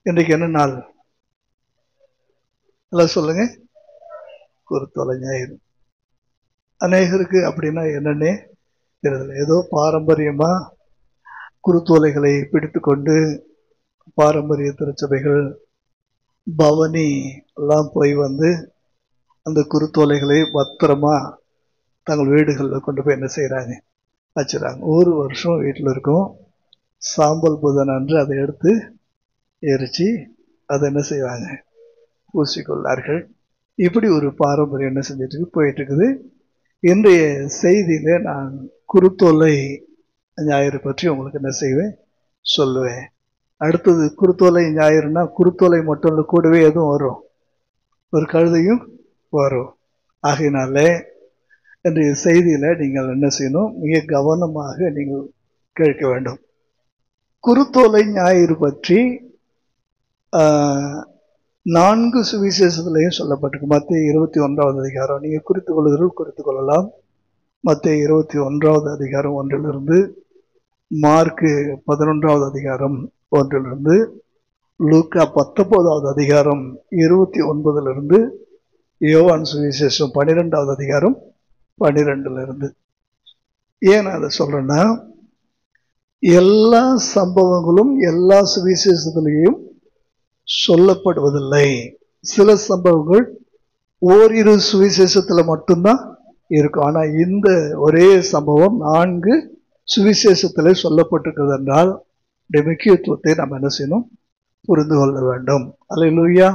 இன்றைக்கு என்ன நாள்? எல்லாம் சொல்லுங்க. குருத்தோலை ஞாயிறு. அநேகருக்கு அப்படின்னா என்னன்னே தெரியல. ஏதோ பாரம்பரியமா குருத்தோலைகளை பிடித்து கொண்டு பாரம்பரிய திருச்சபைகள் பவனி எல்லாம் போய் வந்து அந்த குருத்தோலைகளை பத்திரமா தங்கள் வீடுகளில் கொண்டு போய் என்ன செய்யறாங்க, வச்சுறாங்க. ஒரு வருஷம் வீட்டில் இருக்கும். சாம்பல் புதன் அன்று அதை எடுத்து எரிச்சு அதை என்ன செய்வாங்க, பூசிக்கொள்ளார்கள். இப்படி ஒரு பாரம்பரியம் என்ன செஞ்சிட்டு போயிட்டு இருக்குது. இன்றைய செய்தியில நான் குருத்தோலை ஞாயிறு பற்றி உங்களுக்கு என்ன செய்வேன், சொல்லுவேன். அடுத்தது குருத்தோலை ஞாயிறுனா குருத்தோலை மட்டும் இல்லை, கூடவே எதுவும் வரும், ஒரு கழுதையும் வரும். ஆகையினாலே இன்றைய செய்தியில நீங்கள் என்ன செய்யணும், மிக கவனமாக நீங்கள் கேட்க வேண்டும். குருத்தோலை ஞாயிறு பற்றி 4 சுவிசேஷத்திலையும் சொல்லப்பட்டிருக்கு. மத்தேயு 21வது அதிகாரம், நீங்க குறித்துக் கொள்ளுகிறவர்கள் குறித்துக் கொள்ளலாம். மத்தேயு 21வது அதிகாரம் 1 மார்க்கு 11வது அதிகாரம் 1 லூக்கா 19வது அதிகாரம் 29 யோவான் சுவிசேஷம் 12வது அதிகாரம் 12 ஏன் அதை சொல்றேன்னா, எல்லா சம்பவங்களும் எல்லா சுவிசேஷத்திலையும் சொல்லப்படுவதில்லை. சில சம்பவங்கள் ஓரிரு சுவிசேஷத்துல மட்டும்தான் இருக்கும். ஆனா இந்த ஒரே சம்பவம் 4 சுவிசேஷத்திலே சொல்லப்பட்டிருக்கிறது என்றால் முக்கியத்துவத்தை நம்ம என்ன செய்யணும், புரிந்து கொள்ள வேண்டும். அல்லேலூயா.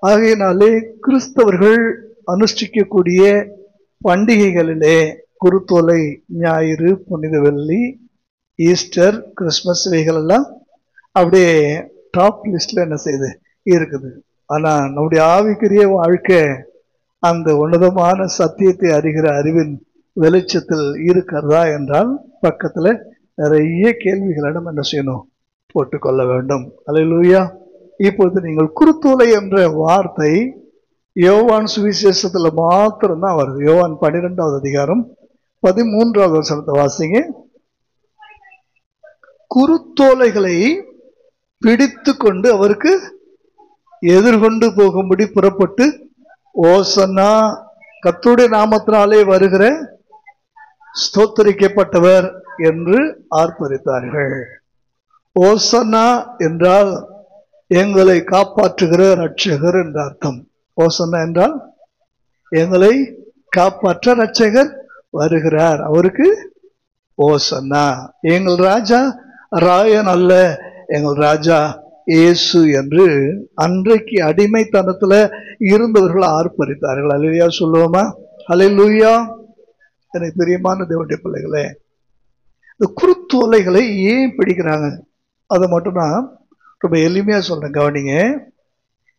ஆகையினாலே கிறிஸ்தவர்கள் அனுஷ்டிக்கக்கூடிய பண்டிகைகளிலே குருத்தோலை ஞாயிறு, புனித வெள்ளி, ஈஸ்டர், கிறிஸ்துமஸ் இவைகள் எல்லாம் அப்படியே டாப் லிஸ்ட்ல என்ன செய்யுது இருக்குது. ஆனா நம்முடைய ஆவிக்குரிய வாழ்க்கை அந்த உன்னதமான சத்தியத்தை அறிகிற அறிவின் வெளிச்சத்தில் இருக்கிறதா என்றால் பக்கத்துல நிறைய கேள்விகளை நம்ம என்ன செய்யணும், போட்டுக்கொள்ள வேண்டும். அல்லேலூயா. இப்பொழுது நீங்கள் குருத்தோலை என்ற வார்த்தை யோவான் சுவிசேஷத்துல மாத்திரம்தான் வருது. யோவான் 12வது அதிகாரம் 13வது வசனத்தை வாசிங்க. குருத்தோலைகளை பிடித்து கொண்டு அவருக்கு எதிர்கொண்டு போகும்படி புறப்பட்டு ஓசன்னா, கர்த்தருடைய நாமத்தினாலே வருகிற ஸ்தோத்தரிக்கப்பட்டவர் என்று ஆர்ப்பரித்தார்கள். ஓசன்னா என்றால் எங்களை காப்பாற்றுகிற ரட்சகர் என்ற அர்த்தம். ஓசன்னா என்றால் எங்களை காப்பாற்ற ரட்சகர் வருகிறார், அவருக்கு ஓசன்னா. எங்கள் ராஜா ராயன் அல்ல, எங்கள் ராஜா இயேசு என்று அன்றைக்கு அடிமைத்தனத்துல இருந்தவர்கள் ஆர்ப்பரித்தார்கள். அல்லேலூயா சொல்லுவோமா? அல்லேலூயா. எனக்கு பிரியமான தேவனுடைய பிள்ளைகளே, இந்த குருத்தோலைகளை ஏன் பிடிக்கிறாங்க அதை மட்டும் நான் ரொம்ப எளிமையா சொல்றேன், கவனிங்க.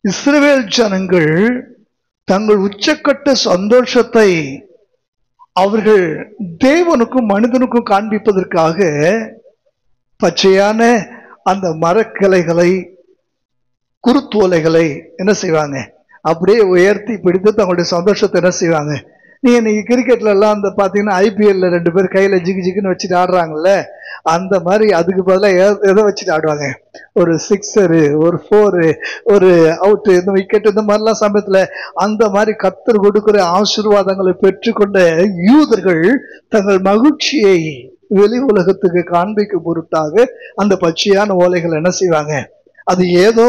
இஸ்ரவேல் ஜனங்கள் தங்கள் உச்சக்கட்ட சந்தோஷத்தை அவர்கள் தேவனுக்கும் மனிதனுக்கும் காண்பிப்பதற்காக பச்சையான அந்த மரக்கிளைகளை, குருத்தோலைகளை என்ன செய்வாங்க, அப்படியே உயர்த்தி பிடித்து தங்களுடைய சந்தோஷத்தை என்ன செய்வாங்க. நீங்க இன்னைக்கு கிரிக்கெட்ல எல்லாம் அந்த பாத்தீங்கன்னா IPL 2 பேர் கையில ஜிகு ஜிகுன்னு வச்சுட்டு ஆடுறாங்கல்ல, அந்த மாதிரி அதுக்கு பதிலாக எதை வச்சுட்டு ஆடுவாங்க, ஒரு 6, ஒரு 4, ஒரு அவுட், இந்த விக்கெட், இந்த மாதிரிலாம் சமயத்துல அந்த மாதிரி கர்த்தர் கொடுக்கிற ஆசீர்வாதங்களை பெற்றுக்கொண்ட யூதர்கள் தங்கள் மகிழ்ச்சியை வெளி உலகத்துக்கு காண்பிக்கும் பொருட்டாக அந்த பச்சையான ஓலைகள் என்ன செய்வாங்க, அது ஏதோ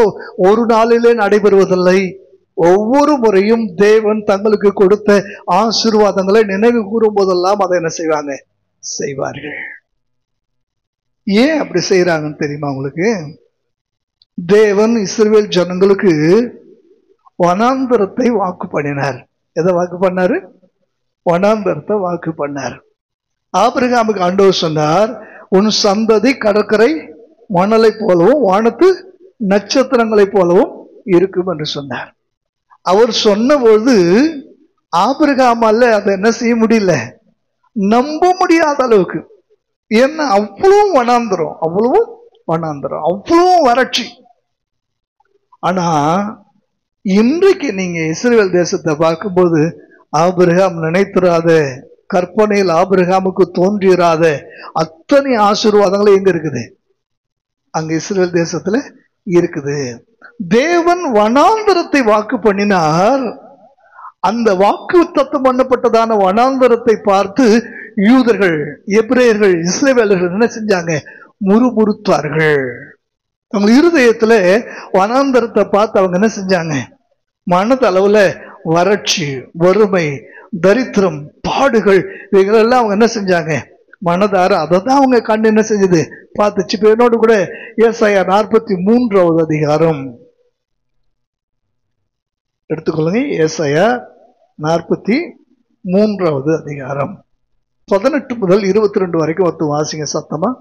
ஒரு நாளிலே நடைபெறுவதில்லை. ஒவ்வொரு முறையும் தேவன் தங்களுக்கு கொடுத்த ஆசீர்வாதங்களை நினைவு கூறும் போதெல்லாம் அதை என்ன செய்வாங்க, செய்வார்கள். ஏன் அப்படி செய்யறாங்கன்னு தெரியுமா உங்களுக்கு? தேவன் இஸ்ரவேல் ஜனங்களுக்கு வனாந்தரத்தை வாக்கு பண்ணினார். எதை வாக்கு பண்ணாரு? வனாந்தரத்தை வாக்கு பண்ணார். ஆபிரகாமுக்கு ஆண்டவர் சொன்னார், உன் சந்ததி கடற்கரை மணலை போலவும் வானத்து நட்சத்திரங்களை போலவும் இருக்கும் என்று சொன்னார். அவர் சொன்னபோது ஆபிரகாமால அதை என்ன செய்ய முடியல, நம்ப முடியாத அளவுக்கு. என்ன, அவ்வளவும் வனாந்தரம், அவ்வளவும் வனாந்தரம், அவ்வளவும் வறட்சி. ஆனா இன்றைக்கு நீங்க இஸ்ரவேல் தேசத்தை பார்க்கும்போது ஆபிரகாம் நினைத்திராத, கற்பனையில் ஆபிரகாமுக்கு தோன்றிராத அத்தனை ஆசீர்வாதங்களும் எங்க இருக்குது? அங்க இஸ்ரவேல் தேசத்துல இருக்குது. தேவன் வனாந்தரத்தை வாக்கு பண்ணினார். அந்த வாக்கு தத்தம் பண்ணப்பட்டதான வனாந்தரத்தை பார்த்து யூதர்கள், எபிரேயர்கள், இஸ்ரவேலர்கள் என்ன செஞ்சாங்க? முறுமுறுத்தார்கள். அவங்க இருதயத்துல வனாந்தரத்தை பார்த்து அவங்க என்ன செஞ்சாங்க? மனதளவுல வறட்சி, வறுமை, தரித்திரம், பாடுகள், இவைகளெல்லாம் அவங்க என்ன செஞ்சாங்க? மனதார அதை தான் அவங்க கண்ணு என்ன செஞ்சது? பார்த்துச்சு. இப்ப என்னோடு கூட ஏசாயா 43வது அதிகாரம் எடுத்துக்கொள்ளுங்க. ஏசாயா 43வது அதிகாரம் 18 முதல் 22 வரைக்கும் ஒருத்தர் வாசிங்க சத்தமா.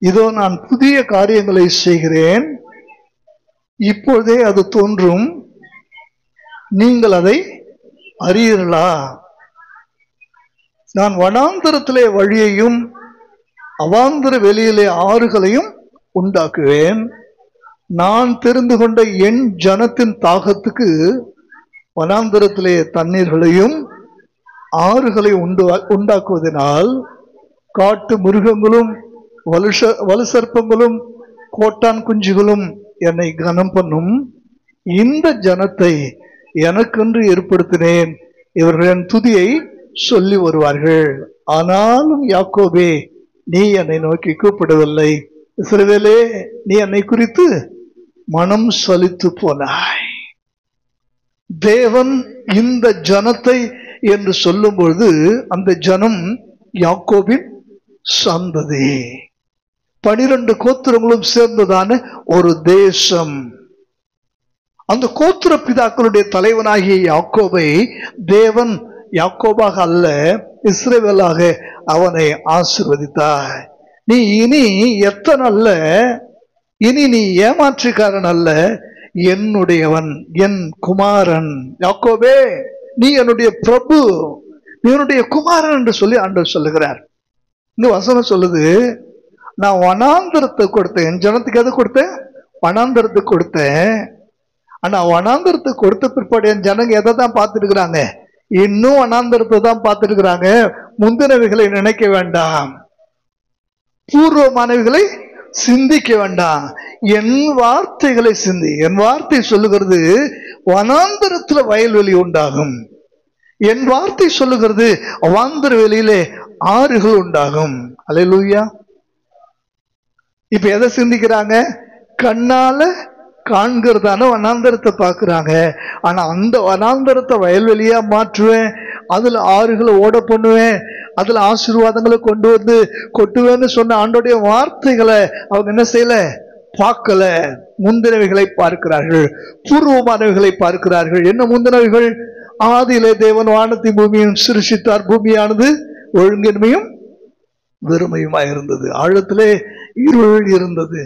இதோ நான் புதிய காரியங்களை செய்கிறேன், இப்பொழுதே அது தோன்றும், நீங்கள் அதை அறியீர்களா? நான் வனாந்தரத்திலே வழியையும் அவாந்தர வெளியிலே ஆறுகளையும் உண்டாக்குவேன். நான் தெரிந்து கொண்ட என் ஜனத்தின் தாகத்துக்கு வனாந்தரத்திலே தண்ணீர்களையும் ஆறுகளை உண்டாக்குவதனால் காட்டு மிருகங்களும் வலுசர்ப்பங்களும் கோட்டான் குஞ்சுகளும் என்னை கனம் பண்ணும். இந்த ஜனத்தை எனக்கென்று ஏற்படுத்தினேன், இவர்கள் என் துதியை சொல்லி வருவார்கள். ஆனாலும் யாக்கோபே, நீ என்னை நோக்கி கூப்பிடவில்லை, இஸ்ரவேலே, நீ என்னை குறித்து மனம் சலித்து போனாய். தேவன் இந்த ஜனத்தை என்று சொல்லும் பொழுது அந்த ஜனம் யாக்கோபின் சந்ததி, 12 கோத்திரங்களும் சேர்ந்ததான ஒரு தேசம். அந்த கோத்திர பிதாக்களுடைய தலைவனாகிய யாக்கோபை தேவன் யாக்கோபாக அல்ல, இஸ்ரவேலாக அவனை ஆசீர்வதித்தார். நீ இனி எத்தனை அல்ல, இனி நீ ஏமாற்றுக்காரன் அல்ல, என்னுடையவன், என் குமாரன். யாக்கோபே, நீ என்னுடைய பிரபு, நீ என்னுடைய குமாரன் என்று சொல்லி ஆண்டவர் சொல்லுகிறார். இந்த வசனம் சொல்லுது, நான் வனாந்தரத்தை கொடுத்தேன், என் ஜனத்துக்கு எதை கொடுத்தேன்? வனாந்தரத்துக்கு கொடுத்தேன். ஆனா வனாந்தரத்துக்கு கொடுத்த பிற்பாடு என் ஜனங்க எதை தான் பார்த்துட்டு இருக்கிறாங்க? இன்னும் வனாந்தரத்தை தான் பார்த்துட்டு இருக்கிறாங்க. முந்தினவைகளை நினைக்க வேண்டாம், பூர்வமானவைகளை சிந்திக்க வேண்டாம், என் வார்த்தைகளை சிந்தி. என் வார்த்தை சொல்லுகிறது வனாந்தரத்துல வயல்வெளி உண்டாகும், என் வார்த்தை சொல்லுகிறது அவாந்தர வெளியிலே ஆறுகள் உண்டாகும். அல்லேலூயா. இப்ப எதை சிந்திக்கிறாங்க? கண்ணால காண்கிறதான வனாந்தரத்தை பார்க்கிறாங்க. ஆனா அந்த வனாந்தரத்தை வயல்வெளியா மாற்றுவேன், அதுல ஆறுகளை ஓட பண்ணுவேன், அதுல ஆசீர்வாதங்களை கொண்டு வந்து கொட்டுவேன்னு சொன்ன ஆண்டோடைய வார்த்தைகளை அவங்க என்ன செய்யல? பார்க்கல. முந்தினவைகளை பார்க்கிறார்கள், பூர்வமானவைகளை பார்க்கிறார்கள். என்ன முந்தினவைகள்? ஆதியிலே தேவன் வானத்தையும் பூமியையும் சிருஷித்தார், பூமியானது ஒழுங்கின்மையும் வெறுமையுமா இருந்தது, ஆழத்திலே இருள் இருந்தது,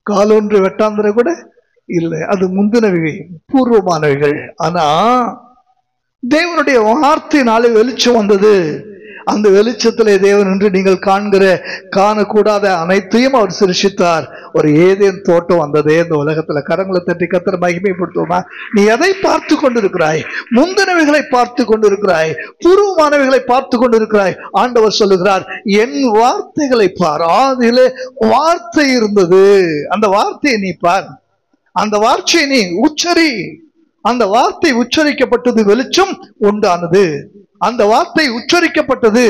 காலொன்று வெட்டாந்தர கூட இல்லை. அது முந்தினவைகள், பூர்வமானவைகள். ஆனா தேவனுடைய வார்த்தையினாலே வெளிச்சம் வந்தது. அந்த வெளிச்சத்திலே தேவன் என்று நீங்கள் காணக்கூடாத அனைத்தையும் அவர் சிருஷித்தார். ஒரு ஏதேன் தோட்டம் வந்ததே இந்த உலகத்துல. கரங்களை தட்டி கர்த்தரை மகிமைப்படுத்துவோமா? நீ எதை பார்த்து கொண்டிருக்கிறாய்? முந்தினவைகளை பார்த்து கொண்டிருக்கிறாய், பூர்வமானவைகளை பார்த்து கொண்டிருக்கிறாய். ஆண்டவர் சொல்லுகிறார், என் வார்த்தைகளை பார். ஆதியிலே வார்த்தை இருந்தது, அந்த வார்த்தையை நீ பார், அந்த வார்த்தையை நீ உச்சரி. அந்த வார்த்தை உச்சரிக்கப்பட்டது, வெளிச்சம் உண்டானது. அந்த வார்த்தை உச்சரிக்கப்பட்டது,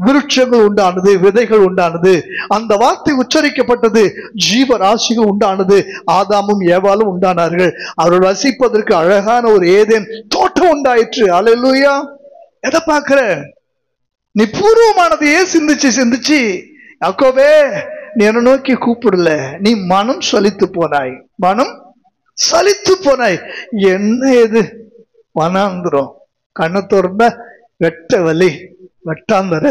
விருட்சங்கள் உண்டானது, விதைகள் உண்டானது. அந்த வார்த்தை உச்சரிக்கப்பட்டது, ஜீவராசிகள் உண்டானது. ஆதாமும் ஏவாளும் உண்டானார்கள். அவர்கள் வசிப்பதற்கு அழகான ஒரு ஏதேன் தோட்டம் உண்டாயிற்று. அல்லேலூயா. எதை பார்க்கிற? நீ பூர்வமானதையே சிந்திச்சு யாக்கோபே, நீ என்ன நோக்கி கூப்பிடல, நீ மனம் சலித்து போனாய், மனம் சலித்து போனாய். என்ன இது? வனாந்திரம், கண்ணை திறந்தா வெட்ட வலி, வெட்டாந்தர.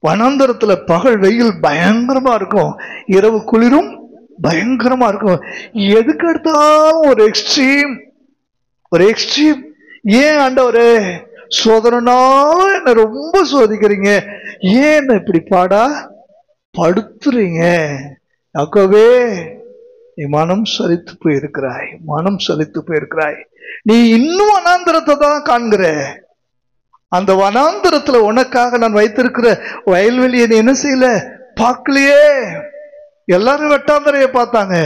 வனாந்தரத்துல பகல் வெயில் பயங்கரமா இருக்கும், இரவு குளிரும் பயங்கரமா இருக்கும். எதுக்கு எடுத்தாலும் ஒரு எக்ஸ்ட்ரீம், ஒரு எக்ஸ்ட்ரீம். ஏன் ஆண்டவரே சோதனைனாலும் என்ன ரொம்ப சோதிக்கிறீங்க? ஏன் என்ன இப்படி பாடா படுத்துறீங்க? யாக்கோபே, நீ மனம் சலித்து போயிருக்கிறாய், மனம் சலித்து போயிருக்கிறாய். நீ இன்னும் அனாந்தரத்தை தான் காண்கிற. அந்த வனாந்தரத்துல உனக்காக நான் வைத்திருக்கிற வயல்வெளியை நீ என்ன செய்யல, பார்க்கலையே. எல்லாரும் வெட்டாந்தரைய பார்த்தாங்க,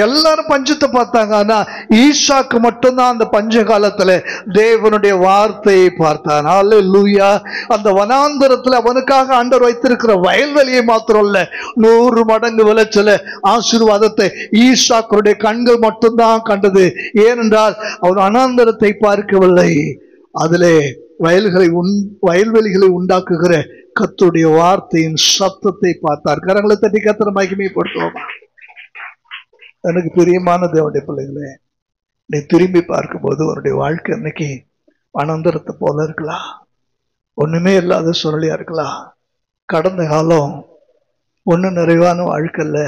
எல்லாரும் பஞ்சத்தை பார்த்தாங்க. ஆனா ஈசாக்கு மட்டும்தான் அந்த பஞ்ச காலத்துல தேவனுடைய வார்த்தையை பார்த்தான். அல்லேலூயா. அந்த வனாந்தரத்துல அவனுக்காக ஆண்டவர் வைத்திருக்கிற வயல்வெளியை மாத்திரம் இல்ல, 100 மடங்கு விளைச்சல ஆசீர்வாதத்தை ஈசாக்குடைய கண்கள் மட்டும்தான் கண்டது. ஏனென்றால் அவன் வனாந்தரத்தை பார்க்கவில்லை, அதிலே வயல்வெளிகளை உண்டாக்குகிற கர்த்தருடைய வார்த்தையின் சத்தத்தை பார்த்தார். கரங்களை தட்டி கர்த்தரை மகிமைப்படுத்துவோமா? எனக்கு பிரியமான தேவனுடைய பிள்ளைகளே, நீ திரும்பி பார்க்கும்போது உன்னுடைய வாழ்க்கை இன்னைக்கு வனாந்தரத்தை போல இருக்கலாம், ஒண்ணுமே இல்லாத சூழ்நிலையா இருக்கலாம். கடந்த காலம் ஒண்ணு நிறைவான வாழ்க்கை இல்ல,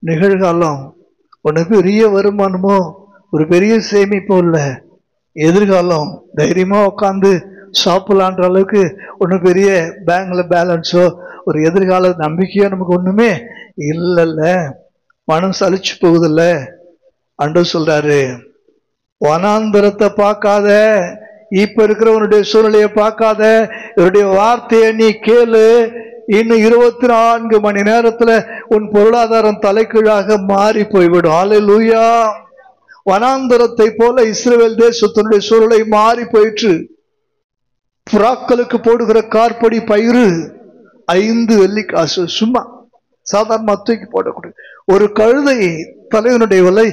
நிகழ்காலம் ஒண்ணு பெரிய வருமானமோ ஒரு பெரிய சேமிப்போ இல்ல, எதிர்காலம் தைரியமா உட்காந்து சாப்பிடலான்ற அளவுக்கு ஒண்ணு பெரிய பேங்க்ல பேலன்ஸோ ஒரு எதிர்கால நம்பிக்கையோ நமக்கு ஒண்ணுமே இல்லைல்ல. மனம் சலிச்சு போகுதில்ல. ஆண்டவர் சொல்றாரு, வனாந்தரத்தை பார்க்காத, இப்ப இருக்கிறவனுடைய சூழ்நிலையை பார்க்காத, இவருடைய வார்த்தையை நீ கேளு. இன்னும் 24 மணி நேரத்துல உன் பொருளாதாரம் தலைகீழாக மாறி போய்விடும். அல்லேலூயா. வனாந்தரத்தை போல இஸ்ரவேல் தேசத்தினுடைய சூழ்நிலை மாறி போயிற்று. புறாக்களுக்கு போடுகிற கார்படி பயிறு 5 வெள்ளிக்காசு, சும்மா சாதாரண தூக்கி போடக்கூடிய ஒரு கழுதை தலைவனுடைய விலை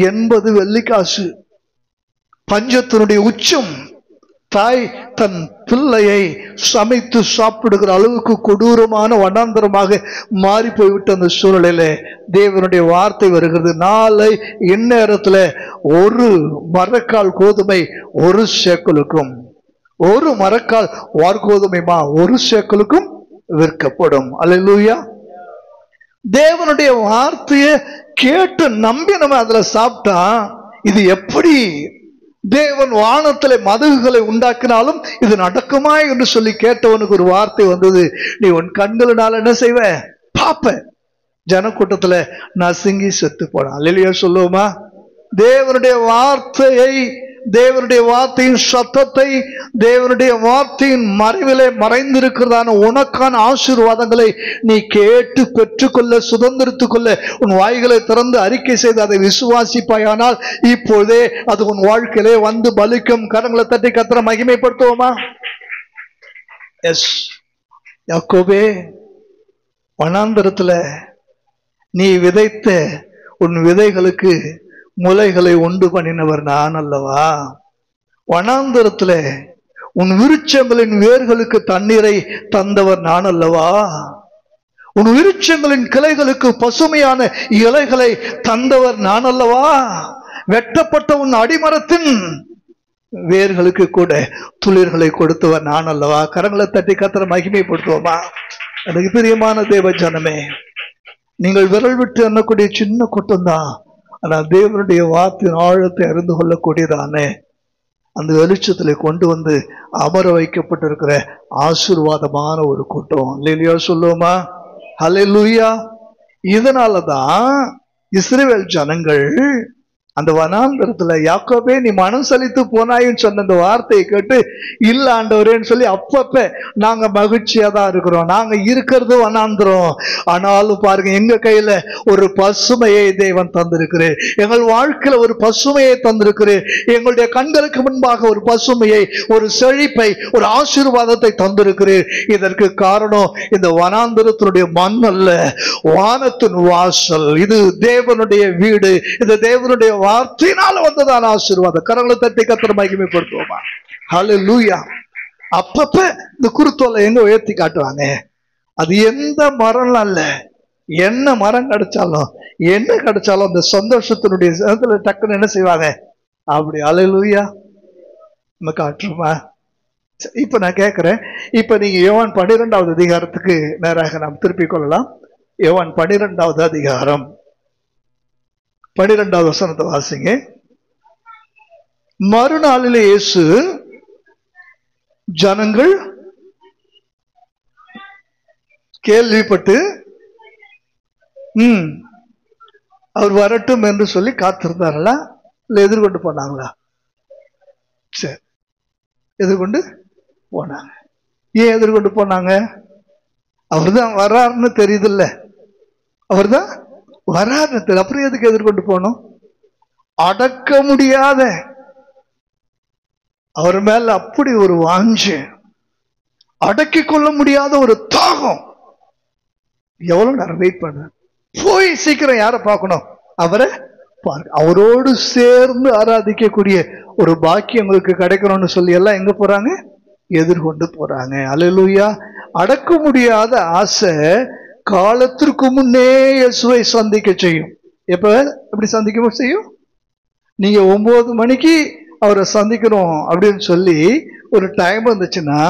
80 வெள்ளிக்காசு. பஞ்சத்தினுடைய உச்சம். தாய் தன் பிள்ளையை சமைத்து சாப்பிடுகிற அளவுக்கு கொடூரமான வனாந்தரமாக மாறி போய்விட்ட அந்த சூழ்நிலையில தேவனுடைய வார்த்தை வருகிறது. நாளை இந்நேரத்துல ஒரு மரக்கால் கோதுமை 1 சேக்கலுக்கும், ஒரு மரக்கால் வார்கோதுமைமா 1 சேக்கலுக்கும் விற்கப்படும். அல்லேலூயா. தேவனுடைய வார்த்தையை கேட்டு நம்பி நம்ம அதுல சாப்பிட்டா இது எப்படி தேவன் வானத்திலே மதகுகளை உண்டாக்கினாலும் இது நடக்குமா என்று சொல்லி கேட்டவனுக்கு ஒரு வார்த்தை வந்தது, நீ உன் கண்களினால என்ன செய்வ, பாப்ப. ஜனக்கூட்டத்துல நசுங்கி செத்து போனான். அல்லேலூயா சொல்லுவோமா? தேவனுடைய வார்த்தையை, தேவனுடைய வார்த்தையின் சத்தத்தை, தேவனுடைய வார்த்தையின் மறைவிலே மறைந்திருக்கிறதான உனக்கான ஆசீர்வாதங்களை நீ கேட்டு பெற்றுக்கொள்ள, சுதந்திரித்துக் கொள்ள உன் வாய்களை திறந்து அறிக்கை செய்து அதை விசுவாசிப்பாயானால் இப்போதே அது உன் வாழ்க்கையிலே வந்து பலிக்கும். கரங்களை தட்டி கர்த்தரை மகிமைப்படுத்துவோமா? எஸ். யாக்கோபே, வனாந்தரத்துல நீ விதைத்த உன் விதைகளுக்கு முளைகளை உண்டு பண்ணினவர் நான் அல்லவா? வனாந்தரத்துல உன் விருட்சங்களின் வேர்களுக்கு தண்ணீரை தந்தவர் நான் அல்லவா? உன் விருட்சங்களின் கிளைகளுக்கு பசுமையான இலைகளை தந்தவர் நான் அல்லவா? வெட்டப்பட்ட உன் அடிமரத்தின் வேர்களுக்கு கூட துளிர்களை கொடுத்தவர் நான் அல்லவா? கரங்களை தட்டி கர்த்தரை மகிமைப்படுத்துவோமா? எனக்கு பிரியமான தேவ ஜனமே, நீங்கள் விரல் விட்டு எண்ணக்கூடிய சின்ன கூட்டம் தான், ஆனால் தேவனுடைய வார்த்தையின் ஆழத்தை அறிந்து கொள்ளக்கூடியதானே அந்த வெளிச்சத்துல கொண்டு வந்து அமர வைக்கப்பட்டிருக்கிற ஆசீர்வாதமான ஒரு கூட்டம். அல்லேலூயா சொல்லுவோமா? அல்லேலூயா. இதனாலதான் இஸ்ரவேல் ஜனங்கள் அந்த வனாந்தரத்துல, யாக்கோபே நீ மனம் சலித்து போனாயின்னு சொன்ன அந்த வார்த்தையை கேட்டு, இல்ல ஆண்டவரேன்னு சொல்லி அப்பப்ப நாங்க மகிழ்ச்சியா தான் இருக்கிறோம், நாங்க இருக்கிறது வனாந்தரம், ஆனாலும் பாருங்க எங்க கையில ஒரு பசுமையை தேவன் தந்திருக்கிறேன், எங்கள் வாழ்க்கையில ஒரு பசுமையை தந்திருக்கிறேன், எங்களுடைய கண்களுக்கு முன்பாக ஒரு பசுமையை, ஒரு செழிப்பை, ஒரு ஆசீர்வாதத்தை தந்திருக்கிறேன். இதற்கு காரணம் இந்த வனாந்தரத்தினுடைய மண் அல்ல, வானத்தின் வாசல். இது தேவனுடைய வீடு, இது தேவனுடைய வார்த்தையினால வந்ததான ஆசீர்வாதம். கரங்களை தட்டி கர்த்தரை மகிமைப்படுத்துவோமா? ஹல்லேலூயா. அப்பப்ப இந்த குருத்தோலை எங்க உயர்த்தி காட்டுவாங்க, அது எந்த மரம் அல்ல, என்ன மரம் கிடைச்சாலும் என்ன கிடைச்சாலும் அந்த சந்தோஷத்தினுடைய டக்குன்னு என்ன செய்வாங்க, அப்படி ஹல்லேலூயா நம்ம காட்டுறோமா? இப்ப நான் கேட்கிறேன், இப்ப நீங்க யோவான் 12வது அதிகாரத்துக்கு நேராக நாம் திருப்பிக் கொள்ளலாம். யோவான் 12வது அதிகாரம் 12வது வசனத்தை வாசிங்க. மறுநாளிலே இயேசு ஜனங்கள் கேள்விப்பட்டு அவர் வரட்டும் என்று சொல்லி காத்திருந்தார்களா, இல்ல எதிர்கொண்டு போனாங்களா? சரி, எதிர்கொண்டு போனாங்க. ஏன் எதிர்கொண்டு போனாங்க? அவர் தான் வர்றாருன்னு தெரியுதுல்ல, அவர் தான் வர்றாருன்னு தெரியும். அப்புறம் எதுக்கு எதிர்கொண்டு போனோம்? அடக்க முடியாத அவர் மேல அப்படி ஒரு வாஞ்சு, அடக்கி கொள்ள முடியாத ஒரு தாகம். எவ்வளவு நேரம் வெயிட் பண்ண, போய் சீக்கிரம் யாரை பார்க்கணும்? அவரை பார்க்க, அவரோடு சேர்ந்து ஆராதிக்கக்கூடிய ஒரு பாக்கியம் உங்களுக்கு கிடைக்கணும்னு சொல்லி எல்லாம் எங்க போறாங்க? எதிர்கொண்டு போறாங்க. அல்லேலூயா. அடக்க முடியாத ஆசை காலத்திற்கு முன்னே இயேசுவை சந்திக்க செய்யும். எப்ப எப்படி சந்திக்க செய்யும்? நீங்க 9 மணிக்கு அவரை சந்திக்கணும் அப்படின்னு சொல்லி ஒரு டைம் வந்துச்சுன்னா,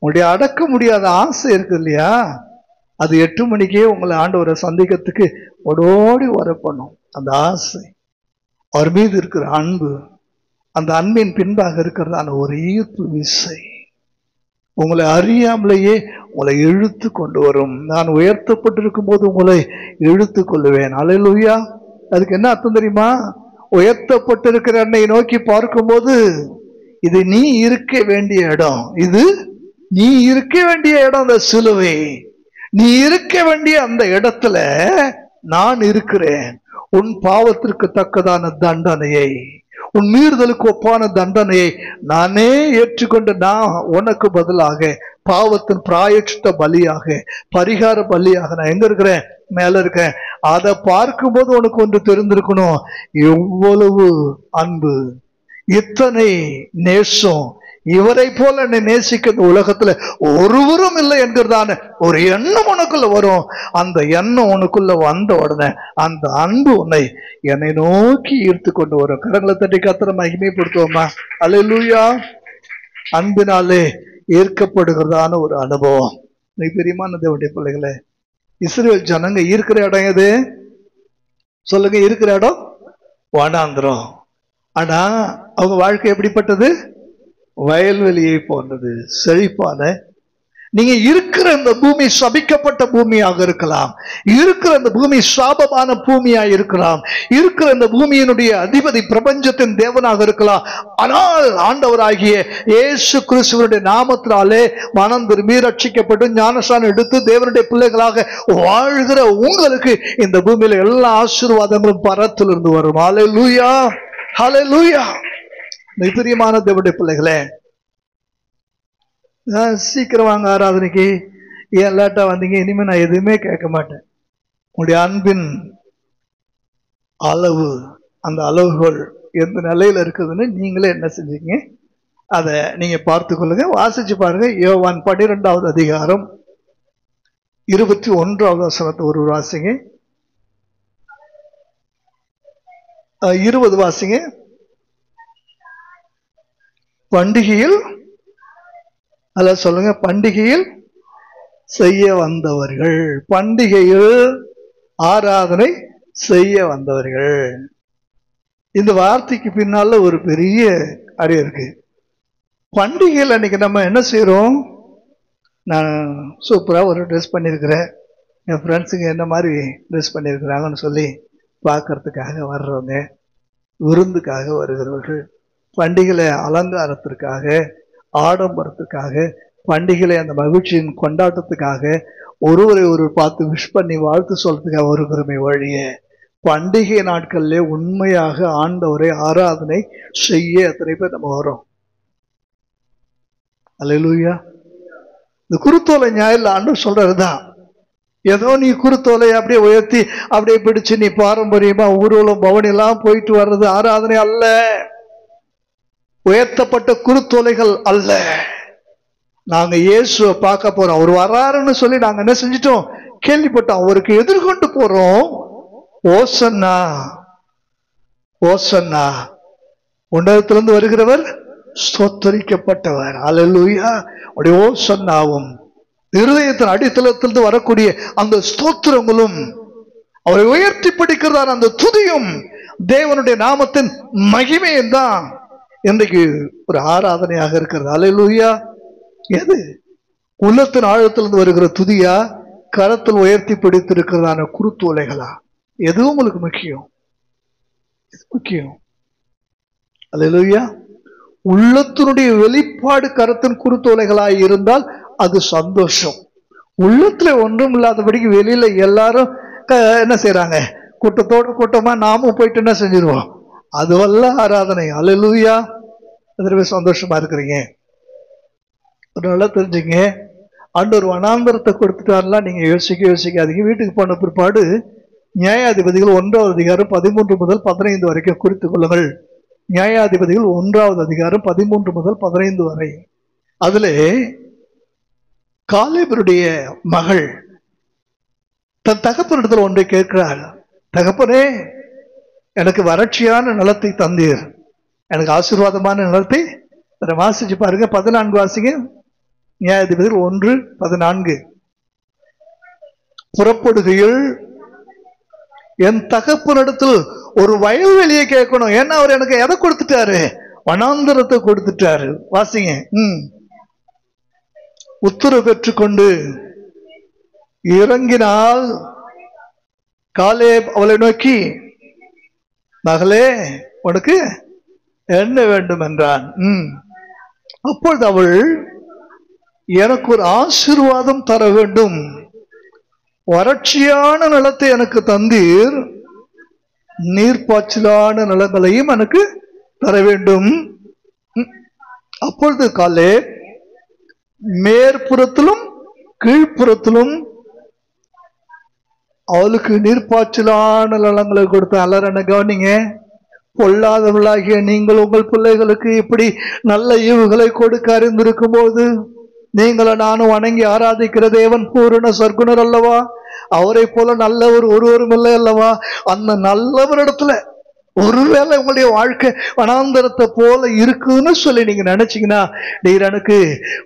உங்களுடைய அடக்க முடியாத ஆசை இருக்கு இல்லையா, அது 8 மணிக்கே உங்களை ஆண்டவரை சந்திக்கிறதுக்கு ஓடோடி வர பண்ணும். அந்த ஆசை, அவர் மீது இருக்கிற அன்பு, அந்த அன்பின் பின்பாக இருக்கிறதான ஒரு ஈர்ப்பு விசை உங்களை அறியாமலேயே உங்களை இழுத்து கொண்டு வரும். நான் உயர்த்தப்பட்டிருக்கும் போது உங்களை இழுத்து கொள்ளுவேன். அல்லேலூயா. அதுக்கு என்ன அர்த்தம் தெரியுமா? உயர்த்தப்பட்டிருக்கிற என்னை நோக்கி பார்க்கும்போது, இது நீ இருக்க வேண்டிய இடம், இது நீ இருக்க வேண்டிய இடம், அந்த சிலுவை நீ இருக்க வேண்டிய அந்த இடத்துல நான் இருக்கிறேன். உன் பாவத்திற்கு தக்கதான தண்டனையை, உன் மீறுதலுக்கு ஒப்பான தண்டனையை நானே ஏற்றுக்கொண்டு நான் உனக்கு பதிலாக பாவத்தின் பிராயச்சித்த பலியாக, பரிகார பலியாக நான் எங்க இருக்கிறேன்? மேல இருக்கேன். அதை பார்க்கும்போது உனக்கு ஒன்று தெரிந்திருக்கணும், எவ்வளவு அன்பு, இத்தனை நேசம், இவரை போல என்னை நேசிக்க இந்த உலகத்துல ஒருவரும் இல்லை என்கிறதான ஒரு எண்ணம் உனக்குள்ள வரும். அந்த எண்ணம் உனக்குள்ள வந்த உடனே அந்த அன்பு உன்னை என்னை நோக்கி ஈர்த்து கொண்டு வரும். கரங்களை தட்டி கர்த்தரை மகிமைப்படுத்துவோமா? அல்லேலூயா. அன்பினாலே ஈர்க்கப்படுகிறதான ஒரு அனுபவம். பெரியமான தேவனுடைய பிள்ளைகளே, இஸ்ரவேல் ஜனங்க இருக்கிற இடம் எது சொல்லுங்க? இருக்கிற இடம் வனாந்திரம். ஆனா அவங்க வாழ்க்கை எப்படிப்பட்டது? வயல்வெளியை போன்றது, செழிப்பான. நீங்க இருக்கிற இந்த பூமி சபிக்கப்பட்ட பூமியாக இருக்கலாம், இருக்கிற இந்த பூமி சாபமான பூமியாக இருக்கலாம், இருக்கிற இந்த பூமியினுடைய அதிபதி பிரபஞ்சத்தின் தேவனாக இருக்கலாம். ஆனால் ஆண்டவராகிய இயேசு கிறிஸ்துவினுடைய நாமத்தினாலே மனம் திரும்பி ரட்சிக்கப்பட்டு ஞானஸ்நானம் எடுத்து தேவனுடைய பிள்ளைகளாக வாழ்கிற உங்களுக்கு இந்த பூமியில எல்லா ஆசீர்வாதங்களும் பரத்திலிருந்து வரும். ஹல்லேலூயா, ஹல்லேலூயா. பிரியமான தேவனுடைய பிள்ளைகளே, சீக்கிரம் வாங்க ஆராதனைக்கு, ஏன் லேட்டா வந்தீங்க, இனிமே நான் எதுவுமே கேட்க மாட்டேன். உங்களுடைய அன்பின் அளவு, அந்த அளவுகள் எந்த நிலையில இருக்குதுன்னு நீங்களே என்ன செஞ்சீங்க அதை நீங்க பார்த்து கொள்ளுங்க. வாசிச்சு பாருங்க. யோவான் 12வது அதிகாரம் 21வது வசனத்தை ஒரு வாசிங்க, 20 வாசிங்க. பண்டிகையில் அல்ல சொல்லுங்க, பண்டிகையில் செய்ய வந்தவர்கள், பண்டிகையில் ஆராதனை செய்ய வந்தவர்கள். இந்த வார்த்தைக்கு பின்னால ஒரு பெரிய அறிவு இருக்கு. பண்டிகையில் அன்னைக்கு நம்ம என்ன செய்யறோம்? நான் சூப்பரா ஒரு ட்ரெஸ் பண்ணியிருக்கிறேன், என் ஃப்ரெண்ட்ஸுங்க என்ன மாதிரி ட்ரெஸ் பண்ணியிருக்கிறாங்கன்னு சொல்லி பார்க்கறதுக்காக வர்றவங்க, விருந்துக்காக வருகிறவர்கள், பண்டிகைகளை அலங்காரத்திற்காக, ஆடம்பரத்துக்காக, பண்டிகைகளை அந்த மகிழ்ச்சியின் கொண்டாட்டத்துக்காக, ஒருவரை ஒரு பார்த்து விஷ் பண்ணி வாழ்த்து சொல்றதுக்காக வருகிறோமே வழியே, பண்டிகை நாட்கள்ல உண்மையாக ஆண்டவரை ஆராதனை செய்ய எத்தனை பேர் நம்ம வரோம்? அல்லேலூயா. இந்த குருத்தோலை ஞாயிறு ஆண்டவர் சொல்றதுதான். ஏதோ நீ குருத்தோலை அப்படியே உயர்த்தி அப்படியே பிடிச்சு நீ பாரம்பரியமா ஊர்வலம் பவனி எல்லாம் போயிட்டு வர்றது ஆராதனை அல்ல. உயர்த்தப்பட்ட குருத்தோலைகள் அல்ல. நாங்க இயேசுவை பார்க்க போறோம். அவர் வராருன்னு சொல்லி நாங்க என்ன செஞ்சிட்டோம்? கேள்விப்பட்டோம். அவருக்கு எதிர்கொண்டு போறோம். ஓசன்னா, ஓசன்னா, உன்னதத்திலிருந்து வருகிறவர் ஸ்தோத்தரிக்கப்பட்டவர். அல்லேலூயா. உடைய ஓசன்னாவும் இருதயத்தின் அடித்தளத்திலிருந்து வரக்கூடிய அந்த ஸ்தோத்திரங்களும், அவரை உயர்த்தி பிடிக்கிறதான அந்த துதியும், தேவனுடைய நாமத்தின் மகிமையும் தான் இன்றைக்கு ஒரு ஆராதனையாக இருக்கிறது. அல்லேலூயா. எது உள்ளத்தின் ஆழத்திலிருந்து வருகிற துதியா, கரத்தில் உயர்த்தி பிடித்திருக்கிறதான குருத்தோலைகளா? எது உங்களுக்கு முக்கியம்? எது முக்கியம்? அல்லேலூயா. உள்ளத்தினுடைய வெளிப்பாடு கரத்தின் குருத்தோலைகளாய் இருந்தால் அது சந்தோஷம். உள்ளத்துல ஒன்றும் இல்லாதபடிக்கு வெளியில எல்லாரும் என்ன செய்யறாங்க, கூட்டத்தோடு கூட்டமா நாமும் போயிட்டு என்ன செஞ்சிருவோம், அதுவல்ல ஆராதனை. அல்லேலூயா. அதுவே சந்தோஷமா இருக்கிறீங்க. நல்லா தெரிஞ்சுங்க, ஆண்டவர் வனாந்தரத்தை கொடுத்துட்டாருலாம் நீங்க யோசிக்காதீங்க. வீட்டுக்கு போன பிற்பாடு நியாயாதிபதிகள் 1வது அதிகாரம் 13 முதல் 15 வரைக்கும் குறித்துக் கொள்ளுங்கள். நியாயாதிபதிகள் 1வது அதிகாரம் 13 முதல் 15 வரை. அதுல காலேபருடைய மகள் தன் தகப்பனிடத்தில் ஒன்றை கேட்கிறாள். தகப்பனே, எனக்கு வறட்சியான நிலத்தை தந்தீர், எனக்கு ஆசீர்வாதமான நிலத்தை வாசிச்சு பாருங்க. 14 வாசிங்க. நியாயாதிபதிகள் 1:14. புறப்படுகையில் என் தகப்பனிடத்தில் ஒரு வயல்வெளியை கேட்கணும். ஏன்னா அவர் எனக்கு எதை கொடுத்துட்டாரு, வனாந்தரத்தை கொடுத்துட்டாரு. வாசிங்க. உத்தரவு பெற்றுக்கொண்டு இறங்கினால் காலேப் அவளை நோக்கி, மகளே, உனக்கு என்ன வேண்டும் என்றான். அப்பொழுது அவள், எனக்கு ஒரு ஆசீர்வாதம் தர வேண்டும், வறட்சியான நிலத்தை எனக்கு தந்தீர், நீர்ப்பாய்ச்சலான நிலங்களையும் எனக்கு தர வேண்டும். அப்பொழுது காலேப் மேற்புறத்திலும் கீழ்ப்புறத்திலும் அவளுக்கு நீர்ப்பாய்ச்சலான நிலங்களை கொடுத்த. அல்லறன கவனிங்க, பொல்லாதவர்களாகிய நீங்கள் உங்கள் பிள்ளைகளுக்கு இப்படி நல்ல ஈவுகளை கொடுக்க அறிந்திருக்கும் போது நீங்கள நானும் வணங்கி ஆராதிக்கிற தேவன் பூரண சர்க்குணர் அல்லவா? அவரை போல நல்லவர் ஒருவரும் இல்லை அல்லவா? அந்த நல்லவரிடத்துல ஒருவேளை உங்களுடைய வாழ்க்கை வனாந்தரத்தை போல இருக்குன்னு சொல்லி நீங்க நினைச்சீங்கன்னா, நீர் எனக்கு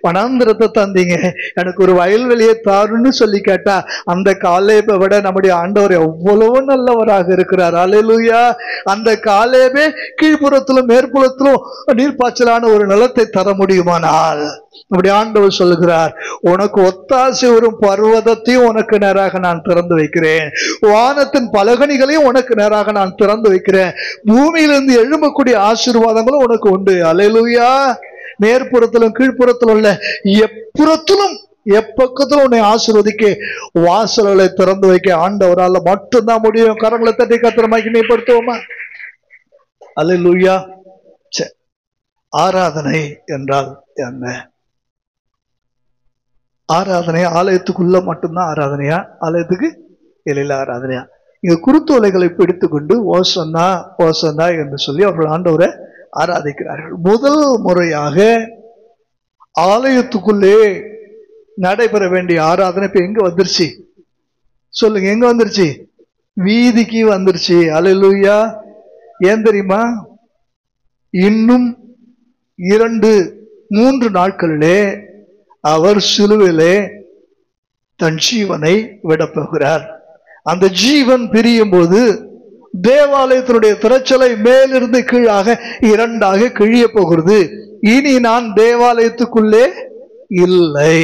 வனாந்தரத்தை தந்தீங்க, எனக்கு ஒரு வயல்வெளியை தாருன்னு சொல்லி கேட்டா, அந்த காலேபை விட நம்முடைய ஆண்டவர் எவ்வளவு நல்லவராக இருக்கிறார். அல்லேலூயா. அந்த காலேபே கீழ்ப்புறத்திலும் மேற்புறத்திலும் நீர்ப்பாய்ச்சலான ஒரு நிலத்தை தர முடியுமானால், நம்முடைய ஆண்டவர் சொல்லுகிறார், உனக்கு ஒத்தாசை வரும் பர்வதத்தையும் உனக்கு நேராக நான் திறந்து வைக்கிறேன், வானத்தின் பலகணிகளையும் உனக்கு நேராக நான் திறந்து வைக்கிறேன், பூமியிலிருந்து எழும்பக்கூடிய ஆசீர்வாதங்களும் உனக்கு உண்டு. அல்லேலூயா. மேற்புறத்திலும் கீழ்ப்புறத்திலும் உள்ள எப்புறத்திலும் எப்பக்கத்திலும் உன்னை ஆசீர்வதிக்க வாசல்களை திறந்து வைக்க ஆண்டவரால் மட்டும்தான் முடியும். கரங்களை தட்டி கர்த்தரை மகிமைப்படுத்துவோமா? அல்லேலூயா. ஆராதனை என்றால் என்ன? ஆராதனை ஆலயத்துக்குள்ள மட்டும்தான் ஆராதனையா, ஆலயத்துக்கு வெளியில ஆராதனையா? இங்க குருத்தோலைகளை பிடித்துக் கொண்டு ஓசன்னா ஓசன்னா என்று சொல்லி அவர்கள் ஆண்டவரை ஆராதிக்கிறார்கள். முதல் முறையாக ஆலயத்துக்குள்ளே நடைபெற வேண்டிய ஆராதனை இப்ப எங்க வந்துருச்சு சொல்லுங்க? எங்க வந்துருச்சு? வீதிக்கு வந்துருச்சு. அல்லேலூயா. ஏன் தெரியுமா? இன்னும் 2-3 நாட்களிலே அவர் சிலுவையிலே தன் ஜீவனை விடப்போகிறார். அந்த ஜீவன் பிரியும் போது தேவாலயத்தினுடைய திரைச்சலை மேலிருந்து கீழாக 2ஆக கிழிய போகிறது. இனி நான் தேவாலயத்துக்குள்ளே இல்லை.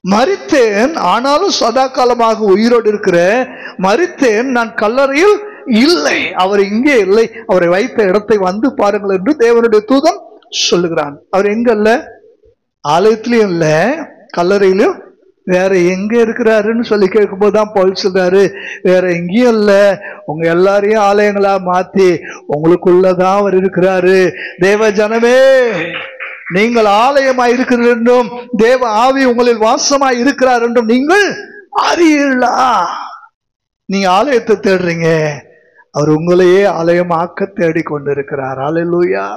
மரித்தேன், ஆனாலும் சதா காலமாக உயிரோடு இருக்கிற மரித்தேன், நான் கல்லறையில் இல்லை, அவர் இங்கே இல்லை, அவரை வைத்த இடத்தை வந்து பாருங்கள் என்று தேவனுடைய தூதன் சொல்லுகிறான். அவர் எங்க இல்ல? ஆலயத்திலையும் இல்ல, கல்லறையிலும் வேற எங்க இருக்கிறாருன்னு சொல்லி கேட்கும் போதுதான் பவுல் சொல்றாரு, வேற எங்கேயும் இல்ல, உங்க எல்லாரையும் ஆலயங்களா மாத்தி உங்களுக்குள்ளதான் அவர் இருக்கிறாரு. தேவ ஜனமே, நீங்கள் ஆலயமாய் இருக்கிறீர்கள் என்றும் தேவ ஆவி உங்களில் வாசமாய் இருக்கிறார் என்றும் நீங்கள் அறியீர்களா? நீங்க ஆலயத்தை தேடுறீங்க, அவர் உங்களையே ஆலயமாக்க தேடிக்கொண்டிருக்கிறார். அல்லேலூயா.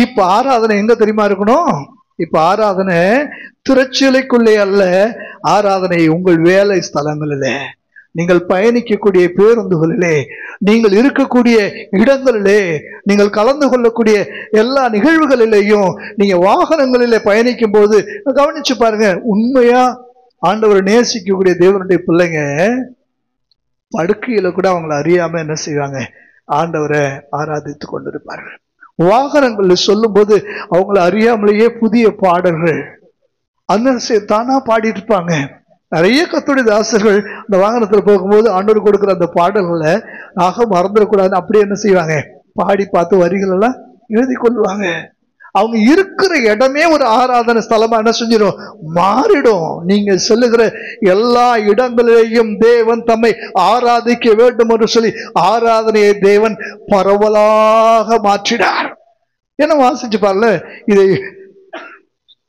இப்ப ஆராதனை எங்க தெரியுமா இருக்கணும்? இப்ப ஆராதனை திரைச்சீலைக்குள்ளே அல்ல, ஆராதனை உங்கள் வேலை ஸ்தலங்களிலே, நீங்கள் பயணிக்கக்கூடிய பேருந்துகளிலே, நீங்கள் இருக்கக்கூடிய இடங்களிலே, நீங்கள் கலந்து கொள்ளக்கூடிய எல்லா நிகழ்வுகளிலேயும், நீங்க வாகனங்களிலே பயணிக்கும் போது கவனிச்சு பாருங்க. உண்மையா ஆண்டவரை நேசிக்கக்கூடிய தேவனுடைய பிள்ளைங்க படுக்கையில கூட அவங்களை அறியாம என்ன செய்வாங்க? ஆண்டவரை ஆராதித்து கொண்டிருப்பார்கள். வாகனங்கள் சொல்லும் போது அவங்களை அறியாமலேயே புதிய பாடல்கள் அந்த தானா பாடிட்டு இருப்பாங்க. நிறைய கர்த்தருடைய தாசர்கள் அந்த வாகனத்துல போகும்போது ஆண்டவர் கொடுக்குற அந்த பாடல்களை ஆக மறந்துடக்கூடாதுன்னு அப்படியே என்ன செய்வாங்க? பாடி பார்த்து வரிகள் எல்லாம் எழுதி கொள்வாங்க. அவங்க இருக்கிற இடமே ஒரு ஆராதனை ஸ்தலமா என்ன செஞ்சிடும், மாறிடும். நீங்க சொல்லுகிற எல்லா இடங்களிலேயும் தேவன் தம்மை ஆராதிக்க வேண்டும் என்று சொல்லி ஆராதனையை தேவன் பரவலாக மாற்றினார். என்ன வாசிச்சு பாருல, இதை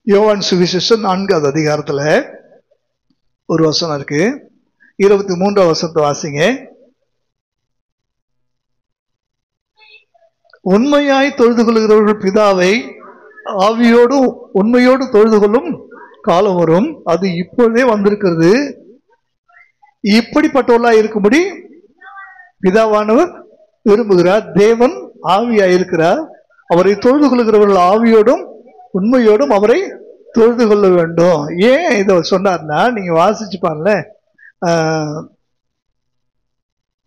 யோவான் சுவிசேஷம் 4வது அதிகாரத்துல ஒரு வசனம் இருக்கு. 23வது வசனத்தை வாசிங்க. உண்மையாய் தொழுது கொள்கிறவர்கள் பிதாவை ஆவியோடு உண்மையோடு தொழுது கொள்ளும் காலம் வரும், அது இப்பொழுதே வந்திருக்கிறது. இப்படிப்பட்டவர்களா இருக்கும்படி பிதாவானவர் விரும்புகிறார். தேவன் ஆவியாய் இருக்கிறார். அவரை தொழுது கொள்கிறவர்கள் ஆவியோடும் உண்மையோடும் அவரை தொழுது கொள்ள வேண்டும். ஏன் இதை சொன்னார்னா, நீங்க வாசிச்சு பாருங்க.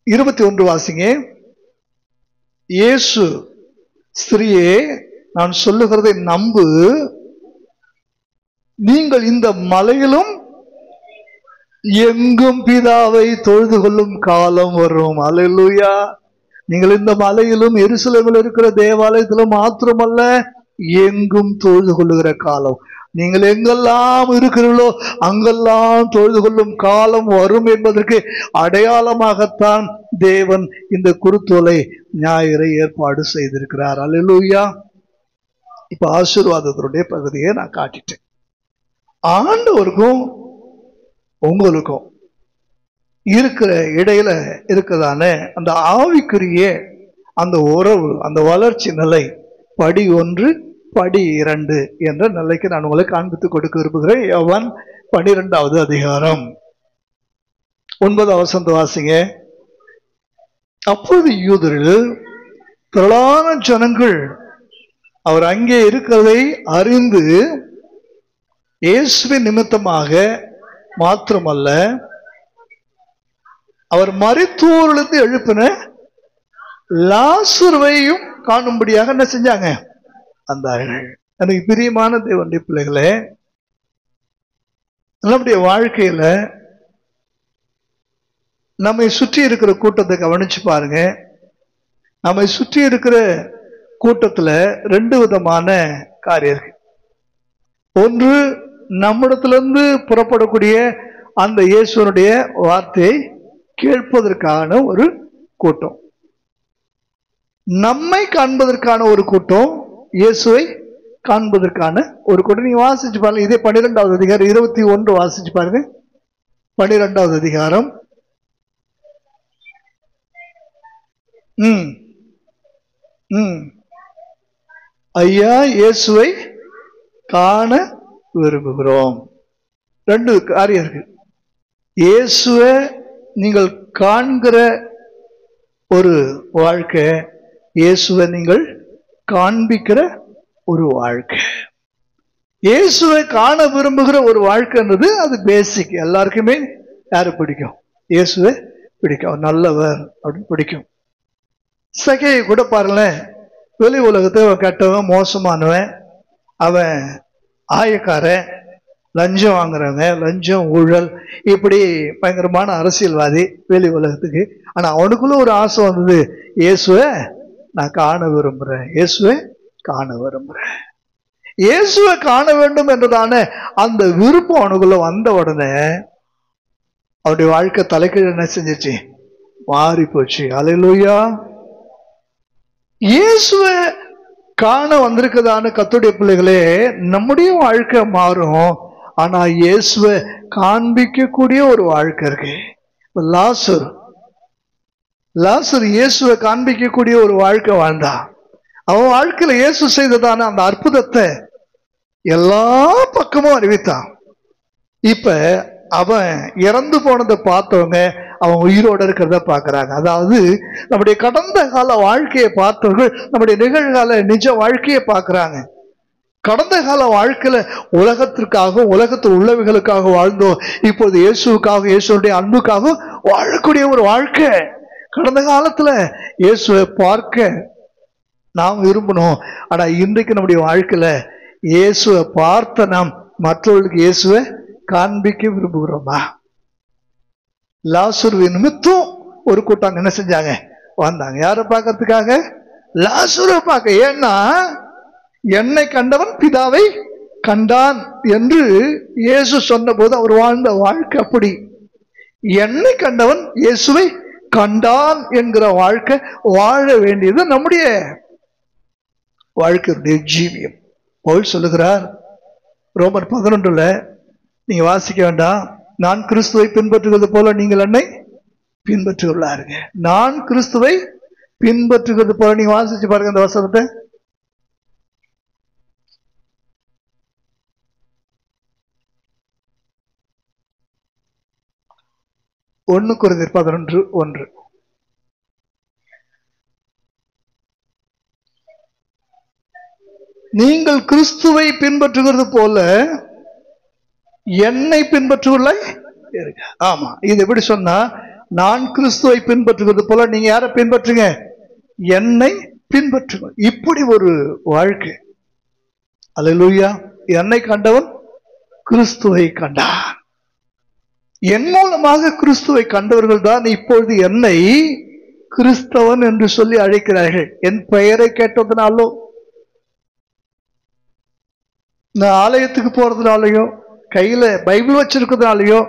21 வாசிங்க. இயேசு, ஸ்திரியே, நான் சொல்லுகிறதை நம்பு, நீங்கள் இந்த மலையிலும் எங்கும் பிதாவை தொழுது கொள்ளும் காலம் வரும். அல்லேலூயா. நீங்கள் இந்த மலையிலும் எருசலேமில் இருக்கிற தேவாலயத்திலும் மாத்திரமல்ல, எங்கும் தொழுது கொள்ளுகிற காலம், நீங்கள் எங்கெல்லாம் இருக்கிறீர்களோ அங்கெல்லாம் தொழுது கொள்ளும் காலம் வரும் என்பதற்கு அடையாளமாகத்தான் தேவன் இந்த குருத்தோலை ஞாயிறை ஏற்பாடு செய்திருக்கிறார். அல்லேலூயா. இப்ப ஆசீர்வாதத்தினுடைய பகுதியை நான் காட்டிட்டேன். ஆண்டவருக்கும் உங்களுக்கும் இருக்கிற இடையில இருக்கிறதான அந்த ஆவிக்குரிய அந்த உறவு, அந்த வளர்ச்சி நிலை படி 1 படி 2 என்ற நிலைக்கு நான் உங்களுக்கு காண்பித்து கொடுக்க விரும்புகிறேன். யோவான் 12வது அதிகாரம் 9வது வசனத்தை வாசிங்க. அப்பொழுது யூதரில் திரளான ஜனங்கள் அவர் அங்கே இருக்கிறதை அறிந்து இயேசுவின் நிமித்தமாக மாத்திரமல்ல, அவர் மரித்தோரிலிருந்து எழுப்பின லாசருவையும் காணும்படியாக என்ன செஞ்சாங்க, வந்தார்கள். எனக்கு பிரியமான தேவனுடைய பிள்ளைகளே, நம்முடைய வாழ்க்கையில நம்மை சுற்றி இருக்கிற கூட்டத்தை கவனிச்சு பாருங்க. நம்மை சுற்றி இருக்கிற கூட்டத்துல 2 விதமான காரியம் இருக்கு. ஒன்று, நம்மிடத்திலிருந்து புறப்படக்கூடிய அந்த இயேசுனுடைய வார்த்தையை கேட்பதற்கான ஒரு கூட்டம், நம்மை காண்பதற்கான ஒரு கூட்டம், இயேசுவை காண்பதற்கான ஒரு கூட்டம். நீங்க வாசிச்சு பாருங்க. இதே 12வது அதிகாரம் 21 வாசிச்சு பாருங்க. 12வது அதிகாரம். ஐயா, இயேசுவை காண விரும்புகிறோம். 2 காரியம் இருக்கு. இயேசுவை நீங்கள் காண்கிற ஒரு வாழ்க்கை, இயேசுவை நீங்கள் காண்பிக்கிற ஒரு வாழ்க்கை. இயேசுவை காண விரும்புகிற ஒரு வாழ்க்கைன்றது அது பேசிக். எல்லாருக்குமே யாரு பிடிக்கும்? இயேசுவை பிடிக்கும். அவர் நல்லவர் அப்படின்னு பிடிக்கும். சகையை கூட பாருங்களேன். வெளி உலகத்தை கெட்டவன், மோசமானவன், அவன் ஆயக்காரன், லஞ்சம் வாங்குறவங்க, லஞ்சம் ஊழல், இப்படி பயங்கரமான அரசியல்வாதி வெளி உலகத்துக்கு. ஆனா அவனுக்குள்ள ஒரு ஆசை வந்தது, இயேசுவை நான் காண விரும்புறேன், இயேசுவை காண விரும்புறேன். இயேசுவை காண வேண்டும் என்றதான அந்த விருப்பம் அவனுக்குள்ள வந்த உடனே அவனுடைய வாழ்க்கை தலைக்கீழ் என்ன செஞ்சிச்சு? மாறி போச்சு. அல்லேலூயா. இயேசுவை காண வந்திருக்கதான கர்த்தருடைய பிள்ளைகளே, நம்முடைய வாழ்க்கை மாறும். ஆனா இயேசுவை காண்பிக்கக்கூடிய ஒரு வாழ்க்கை இருக்கு. லாசர் இயேசுவை காண்பிக்கக்கூடிய ஒரு வாழ்க்கை வாழ்ந்தான். அவன் வாழ்க்கையில இயேசு செய்ததான அந்த அற்புதத்தை எல்லா பக்கமும் அறிவித்தான். இப்ப அவன் இறந்து போனதை பார்த்தவங்க அவன் உயிரோட இருக்கிறத பாக்குறாங்க. அதாவது நம்முடைய கடந்த கால வாழ்க்கையை பார்த்தவர்கள் நம்முடைய நிகழ்கால நிஜ வாழ்க்கையை பார்க்கிறாங்க. கடந்த கால வாழ்க்கையில உலகத்திற்காகவும் உலகத்தில் உள்ளவைகளுக்காக வாழ்ந்தோம். இப்போது இயேசுக்காக, இயேசுடைய அன்புக்காக வாழக்கூடிய ஒரு வாழ்க்கை. கடந்த காலத்துல இயேசுவை பார்க்க நாம் விரும்பணும். ஆனா இன்றைக்கு நம்முடைய வாழ்க்கையில இயேசுவை பார்த்த நாம் மற்றவர்களுக்கு இயேசுவை காண்பிக்க விரும்புகிறோமா? லாசரு நிமித்தம் ஒரு கூட்டம் என்ன செஞ்சாங்க? வந்தாங்க. யாரை பார்க்கறதுக்காக? லாசரு பார்க்க. ஏன்னா என்னை கண்டவன் பிதாவை கண்டான் என்று இயேசு சொன்ன போது அவர் வாழ்ந்த வாழ்க்கை அப்படி. என்னை கண்டவன் இயேசுவை கண்டான் என்கிற வாழ்க்கை வாழ வேண்டியது நம்முடைய வாழ்க்கையுடைய ஜீவியம். பவுல் சொல்லுகிறார் ரோமர் 11 நீங்க வாசிக்க வேண்டாம், நான் கிறிஸ்துவை பின்பற்றுவது போல நீங்கள் என்னை பின்பற்றுகிறாருங்க. நான் கிறிஸ்துவை பின்பற்றுகிறது போல. நீங்க வாசிச்சு பாருங்க அந்த வசனத்தை. 1 கொரிந்தியர் 11:1. நீங்கள் கிறிஸ்துவை பின்பற்றுகிறது போல என்னை பின்பற்றுவதில்லை. ஆமா, இது எப்படி சொன்னா, நான் கிறிஸ்துவை பின்பற்றுகிறது போல நீங்க யாரை பின்பற்றுங்க? என்னை பின்பற்றுங்க. இப்படி ஒரு வாழ்க்கை. அல்லேலூயா. என்னை கண்டவன் கிறிஸ்துவை கண்டான். என் மூலமாக கிறிஸ்துவை கண்டவர்கள் தான் இப்பொழுது என்னை கிறிஸ்தவன் என்று சொல்லி அழைக்கிறார்கள். என் பெயரை கேட்டதுனாலோ, நான் ஆலயத்துக்கு போறதுனாலயோ, கையில பைபிள் வச்சிருக்கிறதுனாலயோ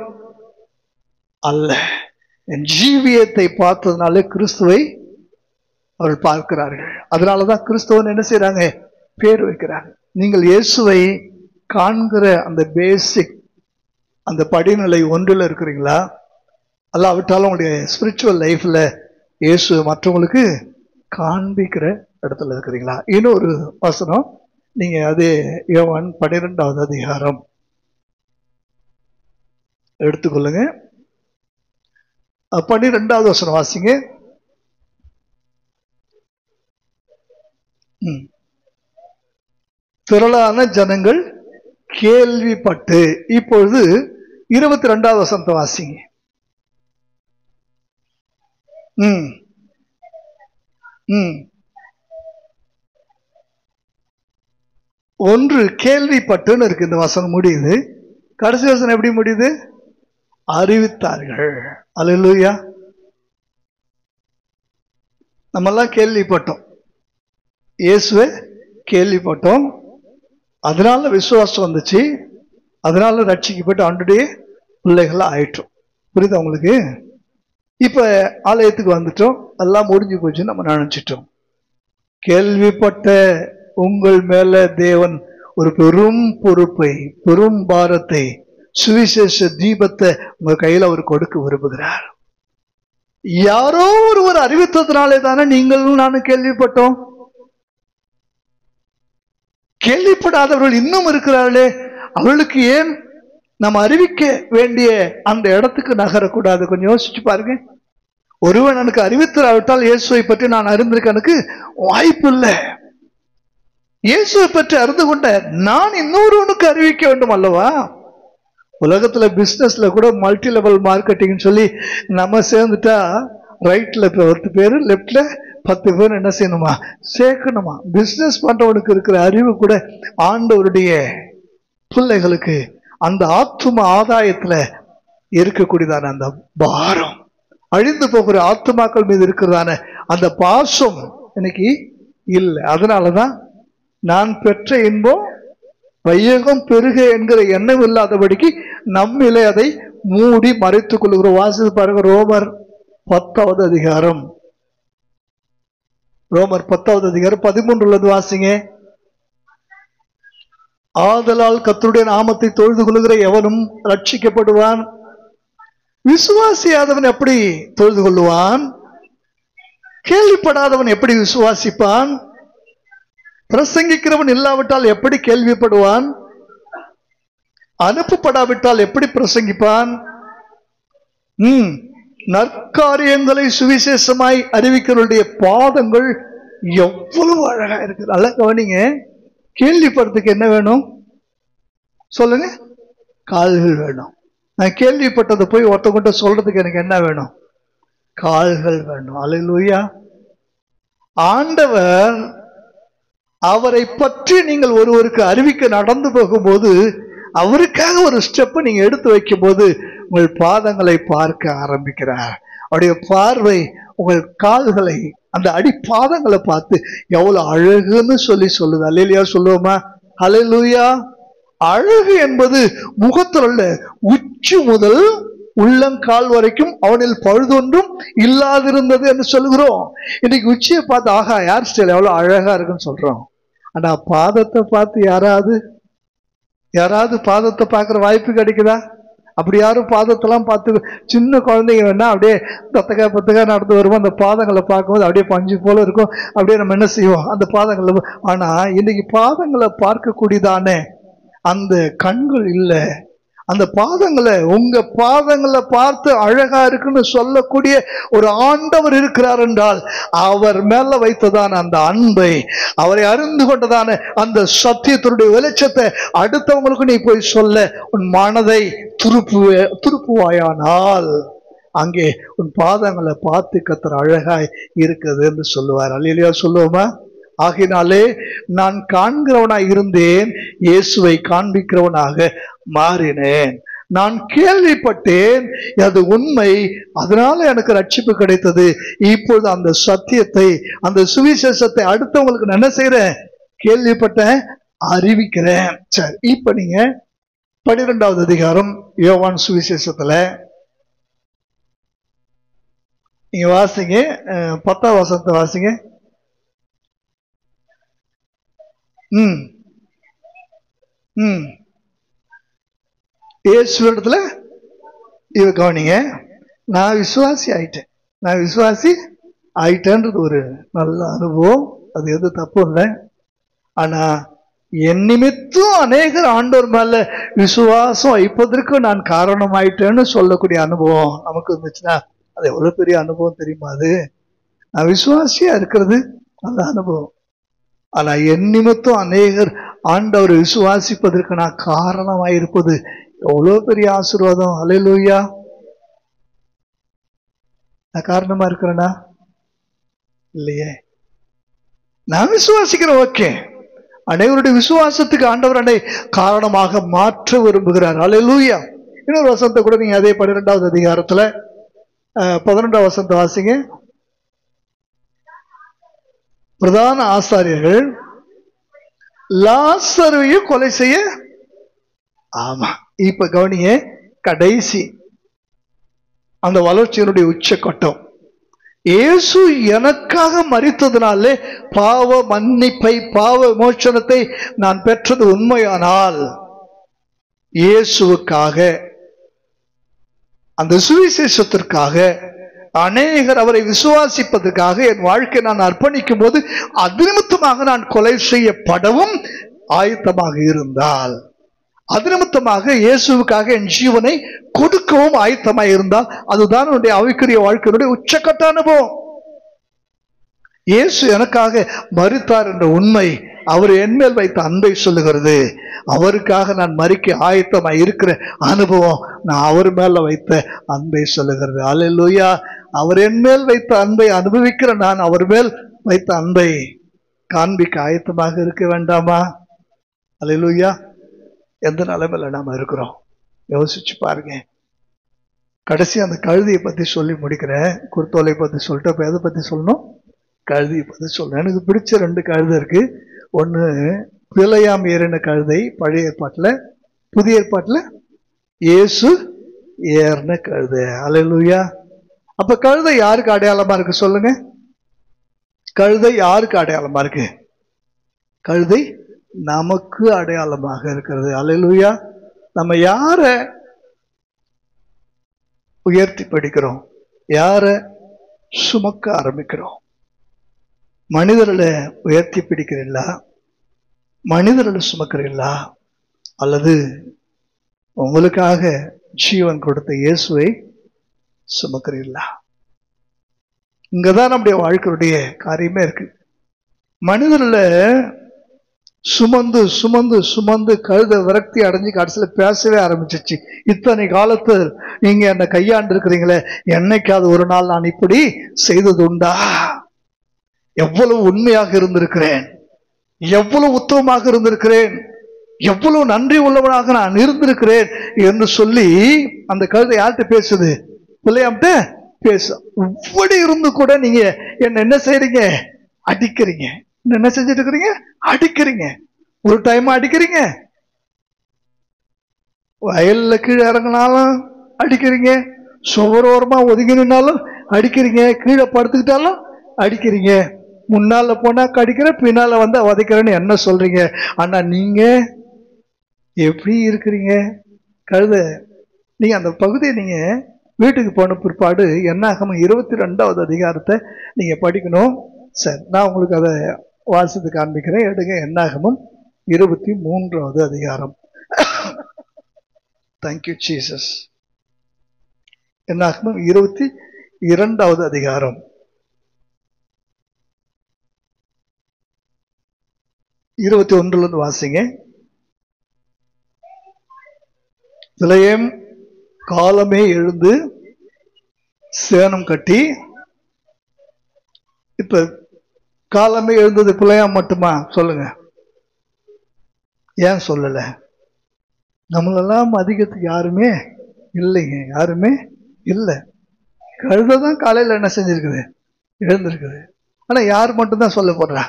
அல்ல, என் ஜீவியத்தை பார்த்ததுனால கிறிஸ்துவை அவர்கள் பார்க்கிறார்கள். அதனாலதான் கிறிஸ்தவன் என்ன செய்யறாங்க? பேர் வைக்கிறாங்க. நீங்கள் இயேசுவை காண்கிற அந்த பேசிக், அந்த படிநிலை 1 இருக்கிறீங்களா? அல்லாவிட்டாலும் உங்களுடைய ஸ்பிரிச்சுவல் லைஃப்ல இயேசு மற்றவங்களுக்கு காண்பிக்கிற இடத்துல இருக்கிறீங்களா? இன்னொரு வசனம், நீங்க அது யோவான் 12வது அதிகாரம் எடுத்துக்கொள்ளுங்க. 12வது வசனம் வாசிங்க. திரளான ஜனங்கள் கேள்விப்பட்டு. இப்பொழுது 22வது வசனத்தை வாசிங்க. ஒன்று கேள்விப்பட்டுன்னு இருக்கு இந்த வசனம் முடியுது. கடைசி வசனம் எப்படி முடியுது? அறிவித்தார்கள். அல்லேலூயா. நம்ம எல்லாம் கேள்விப்பட்டோம், இயேசுவை கேள்விப்பட்டோம், அதனால விசுவாசம் வந்துச்சு, அதனால ரட்சிக்கப்பட்டு ஆண்டுடைய பிள்ளைகள் ஆயிட்டோம். புரியுதா உங்களுக்கு? இப்ப ஆலயத்துக்கு வந்துட்டோம், எல்லாம் முடிஞ்சு போச்சு நம்ம நினைச்சிட்டோம். கேள்விப்பட்ட உங்கள் மேல தேவன் ஒரு பெரும் பொறுப்பை, பெரும் பாரத்தை, சுவிசேஷ தீபத்தை உங்க கையில அவர் கொடுக்க விரும்புகிறார். யாரோ ஒருவர் அறிவித்ததுனாலே தானே நீங்களும் நானும் கேள்விப்பட்டோம். கேள்விப்படாதவர்கள் இன்னும் இருக்கிறார்களே, அவர்களுக்கு ஏன் நம்ம அறிவிக்க வேண்டிய அந்த இடத்துக்கு நகரக்கூடாது? கொஞ்சம் யோசிச்சு பாருங்க. ஒருவன் எனக்கு அறிவித்தாவிட்டால் இயேசுவை பற்றி நான் அறிந்திருக்க எனக்கு வாய்ப்பு இல்லை. இயேசுவை பற்றி அறிந்து கொண்ட நான் இன்னொருவனுக்கு அறிவிக்க வேண்டும் அல்லவா? உலகத்துல பிசினஸ்ல கூட மல்டி லெவல் மார்க்கெட்டிங் சொல்லி நம்ம சேர்ந்துட்டா, ரைட்ல 10 பேர், லெப்ட்ல 10 பேர் என்ன செய்யணுமா? சேர்க்கணுமா? பிசினஸ் பண்றவனுக்கு இருக்கிற அறிவு கூட ஆண்டவருடைய பிள்ளைகளுக்கு அந்த ஆத்தும ஆதாயத்துல இருக்கக்கூடியதான அந்த பாரம், அழிந்து போகிற ஆத்துமாக்கள் மீது இருக்கிறதான அந்த பாசம் இன்னைக்கு இல்லை. அதனாலதான் நான் பெற்ற இன்பம் வையகம் பெருக என்கிற எண்ணம் இல்லாதபடிக்கு நம்மிலே அதை மூடி மறைத்துக் கொள்கிறோம். வாசித்து பாருங்க, ரோமர் 10வது அதிகாரம். ரோமர் 10வது அதிகாரம் 13 வாசிங்க. ஆதலால் கர்த்தருடைய நாமத்தை தொழுது கொள்கிற எவனும் ரட்சிக்கப்படுவான். விசுவாசியாதவன் எப்படி தொழுது கொள்ளுவான்? கேள்விப்படாதவன் எப்படி விசுவாசிப்பான்? பிரசங்கிக்கிறவன் இல்லாவிட்டால் எப்படி கேள்விப்படுவான்? அனுப்பப்படாவிட்டால் எப்படி பிரசங்கிப்பான்? நற்காரியங்களை சுவிசேஷமாய் அறிவிக்கிறவருடைய பாதங்கள் எவ்வளவு அழகா இருக்கு. நல்லா கவனிங்க. கேள்விப்படுறதுக்கு என்ன வேணும் சொல்லுங்க? கால்கள் வேணும். நான் கேள்விப்பட்டதை போய் ஒருத்தவங்கிட்ட சொல்றதுக்கு எனக்கு என்ன வேணும்? கால்கள் வேணும். அல்லேலூயா. ஆண்டவர் அவரை பற்றி நீங்கள் ஒருவருக்கு அறிவிக்க நடந்து போகும்போது, அவருக்காக ஒரு ஸ்டெப் நீங்க எடுத்து வைக்கும் போது உங்கள் பாதங்களை பார்க்க ஆரம்பிக்கிறார். அவருடைய பார்வை உங்கள் கால்களை அந்த அடிப்பாதங்களை பார்த்து எவ்வளவு அழகுன்னு சொல்லுது. அல்லேலூயா சொல்லுவோமா? அல்லேலூயா. அழகு என்பது முகத்தில் உள்ள உச்சி முதல் உள்ளங்கால் வரைக்கும் அவனில் பழுதொன்றும் இல்லாதிருந்தது என்று சொல்லுகிறோம். இன்னைக்கு உச்சியை பார்த்து ஆகா ஹேர் ஸ்டைல் எவ்வளவு அழகா இருக்குன்னு சொல்றோம். ஆனா பாதத்தை பார்த்து யாராவது பாதத்தை பார்க்கிற வாய்ப்பு கிடைக்குதா? அப்படி யாரும் பாதத்தெல்லாம் பார்த்து சின்ன குழந்தைங்க வேணா அப்படியே பத்தக்கா நடந்து வருவோம். அந்த பாதங்களை பார்க்கும்போது அப்படியே பஞ்சு போல இருக்கும். அப்படியே நம்ம என்ன செய்வோம் அந்த பாதங்களை. ஆனா இன்னைக்கு பாதங்களை பார்க்கக்கூடியதானே அந்த கண்கள் இல்லை. அந்த பாதங்களை, உங்க பாதங்களை பார்த்து அழகா இருக்குன்னு சொல்லக்கூடிய ஒரு ஆண்டவர் இருக்கிறார் என்றால் அவர் மேல வைத்ததான அந்த அன்பை, அவரை அறிந்து கொண்டதான அந்த சத்தியத்தினுடைய வெளிச்சத்தை அடுத்தவங்களுக்கு நீ போய் சொல்ல உன் மனதை திருப்புவாயானால் அங்கே உன் பாதங்களை பார்த்து கர்த்தர் அழகாய் இருக்குது என்று சொல்லுவார். அல்லேலூயா சொல்லுவோமா? ஆகினாலே நான் காண்கிறவனாய் இருந்தேன், இயேசுவை காண்பிக்கிறவனாக மாறினேன். நான் கேள்விப்பட்டேன், அது உண்மை, அதனால எனக்கு ரட்சிப்பு கிடைத்தது. இப்பொழுது அந்த சத்தியத்தை, அந்த சுவிசேஷத்தை அடுத்தவங்களுக்கு நான் என்ன செய்றேன்? கேள்விப்பட்டேன், அறிவிக்கிறேன். சரி, இப்ப நீங்க 12வது அதிகாரம் யோவான் சுவிசேஷத்துல நீங்க வாசிங்க. 10ஆம் வசனத்தை வாசிங்க. இயேசுவிடத்துல இவ கவனிங்க, நான் விசுவாசி ஆயிட்டேன்றது ஒரு நல்ல அனுபவம். அது எது தப்பும் இல்லை. ஆனா என் நிமித்தம் அநேகர் ஆண்டவர் மேல விசுவாசம் வைப்பதற்கு நான் காரணமாயிட்டேன்னு சொல்லக்கூடிய அனுபவம் நமக்கு இருந்துச்சுன்னா அது எவ்வளவு பெரிய அனுபவம் தெரியுமா? அது நான் விசுவாசியா இருக்கிறது நல்ல அனுபவம். ஆனா என் நிமித்தம் அநேகர் ஆண்டவர் விசுவாசிப்பதற்கு நான் காரணமாயிருப்பது எவ்வளவு பெரிய ஆசீர்வாதம். அல்லேலூயா. நான் காரணமா இருக்கிறேனா? இல்லையே. நான் விசுவாசிக்கிறேன், ஓகே. அனைவருடைய விசுவாசத்துக்கு ஆண்டவர் அன்னை காரணமாக மாற்ற விரும்புகிறார். அல்லேலூயா. இன்னொரு வசனத்தை கூட நீங்க அதே 12வது அதிகாரத்துல 11ஆம் வசனத்தை வாசிங்க. பிரதான ஆசாரியர்கள் லாசருவையும் கொலை செய்ய, ஆமா, இப்ப கவனிய, கடைசி அந்த வளர்ச்சியினுடைய உச்சக்கட்டம், இயேசு எனக்காக மரித்ததினாலே பாவ மன்னிப்பை, பாவ விமோசனத்தை நான் பெற்றது உண்மையானால் இயேசுவுக்காக, அந்த சுவிசேஷத்திற்காக அநேகர் அவரை விசுவாசிப்பதற்காக என் வாழ்க்கை நான் அர்ப்பணிக்கும் போது அது நிமித்தமாக நான் கொலை செய்யப்படவும் ஆயத்தமாக இருந்தால், அது நிமித்தமாக இயேசுவுக்காக என் ஜீவனை கொடுக்கவும் ஆயத்தமாக இருந்தால், அதுதான் என்னுடைய ஆவிக்குரிய வாழ்க்கையினுடைய உச்சக்கட்ட அனுபவம். இயேசு எனக்காக மரித்தார் என்ற உண்மை அவர் என்மேல் வைத்த அன்பை சொல்லுகிறது. அவருக்காக நான் மரிக்க ஆயத்தமாக இருக்கிற அனுபவம் நான் அவர் மேல வைத்த அன்பை சொல்லுகிறது. அல்லேலூயா. அவர் என்மேல் வைத்த அன்பை அனுபவிக்கிற நான் அவர் மேல் வைத்த அன்பை காண்பிக்க ஆயத்தமாக இருக்க வேண்டாமா? அல்லேலூயா. எந்த நிலைமையில நாம இருக்கிறோம் யோசிச்சு பாருங்க. கடைசி அந்த கழுதியை பத்தி சொல்லி முடிக்கிறேன். குருத்தோலை பத்தி சொல்லிட்டு இப்ப எதை பத்தி சொல்லணும்? கழுதியை பத்தி சொல்றேன். எனக்கு பிடிச்ச 2 கழுதை இருக்கு. ஒண்ணு பிழையாம் ஏறின கழுதை பழைய ஏற்பாட்டுல, புதிய ஏற்பாட்டுல இயேசு ஏறின கழுதை. அல்லேலூயா. அப்ப கழுதை யாருக்கு அடையாளமா இருக்கு சொல்லுங்க? கழுதை யாருக்கு அடையாளமா இருக்கு? கழுதை நமக்கு அடையாளமாக இருக்கிறது. அல்லேலூயா. நம்ம யார உயர்த்தி படிக்கிறோம்? யார சுமக்க ஆரம்பிக்கிறோம்? மனிதர்களை உயர்த்தி பிடிக்கிறீங்களா? மனிதர்களை சுமக்கிறீங்களா? அல்லது உங்களுக்காக ஜீவன் கொடுத்த இயேசுவை சுமக்கிறீங்களா? இங்கதான் நம்முடைய வாழ்க்கையுடைய காரியமே இருக்கு. மனிதர்களை சுமந்து சுமந்து சுமந்து கழுத விரக்தி அடைஞ்சு கடைசியில பேசவே ஆரம்பிச்சிச்சு. இத்தனை காலத்தில் நீங்க என்னை கையாண்டு இருக்கிறீங்களே, என்னைக்காவது ஒரு நாள் நான் இப்படி செய்தது உண்டா? எவ்வளவு உண்மையாக இருந்திருக்கிறேன், எவ்வளவு உத்தமமாக இருந்திருக்கிறேன், எவ்வளவு நன்றி உள்ளவனாக நான் இருந்திருக்கிறேன் என்று சொல்லி அந்த கழுதை யார்கிட்ட பேசுது? பிள்ளையாம்கிட்ட பேசும். இப்படி இருந்து கூட நீங்க என்ன செய்றீங்க? அடிக்கிறீங்க. என்ன செஞ்சுட்டு இருக்கிறீங்க? அடிக்கிறீங்க. ஒரு டைம் அடிக்கிறீங்க, வயல்ல கீழே இறங்கினாலும் அடிக்கிறீங்க, சுவரோரமா ஒதுங்கி நின்னாலும் அடிக்கிறீங்க, கீழே படுத்துக்கிட்டாலும் அடிக்கிறீங்க, முன்னால போனா கடிக்கிற, பின்னால வந்து உதைக்கிறேன்னு என்ன சொல்றீங்க? ஆனா நீங்க எப்படி இருக்கிறீங்க? கழுத. நீங்க அந்த பகுதியை நீங்க வீட்டுக்கு போன பிற்பாடு என்னாகமம் 22வது அதிகாரத்தை நீங்க படிக்கணும். சரி, நான் உங்களுக்கு அதை வாசித்து காண்பிக்கிறேன். எடுங்க, என்னாகமம் 23வது அதிகாரம். Thank you Jesus. என்னாகமம் 22வது அதிகாரம் 21 வாசிங்க. பிலேயாம் காலமே எழுந்து சேணம் கட்டி. இப்ப காலமே எழுந்தது பிலேயாம் மட்டுமா? சொல்லுங்க, ஏன் சொல்லல? நம்மளெல்லாம் அதிகத்துக்கு யாருமே இல்லைங்க, யாருமே இல்லை. கழுதைதான் காலையில என்ன செஞ்சிருக்குது? எழுந்திருக்குது. ஆனா யார் மட்டும்தான் சொல்ல போடுறா?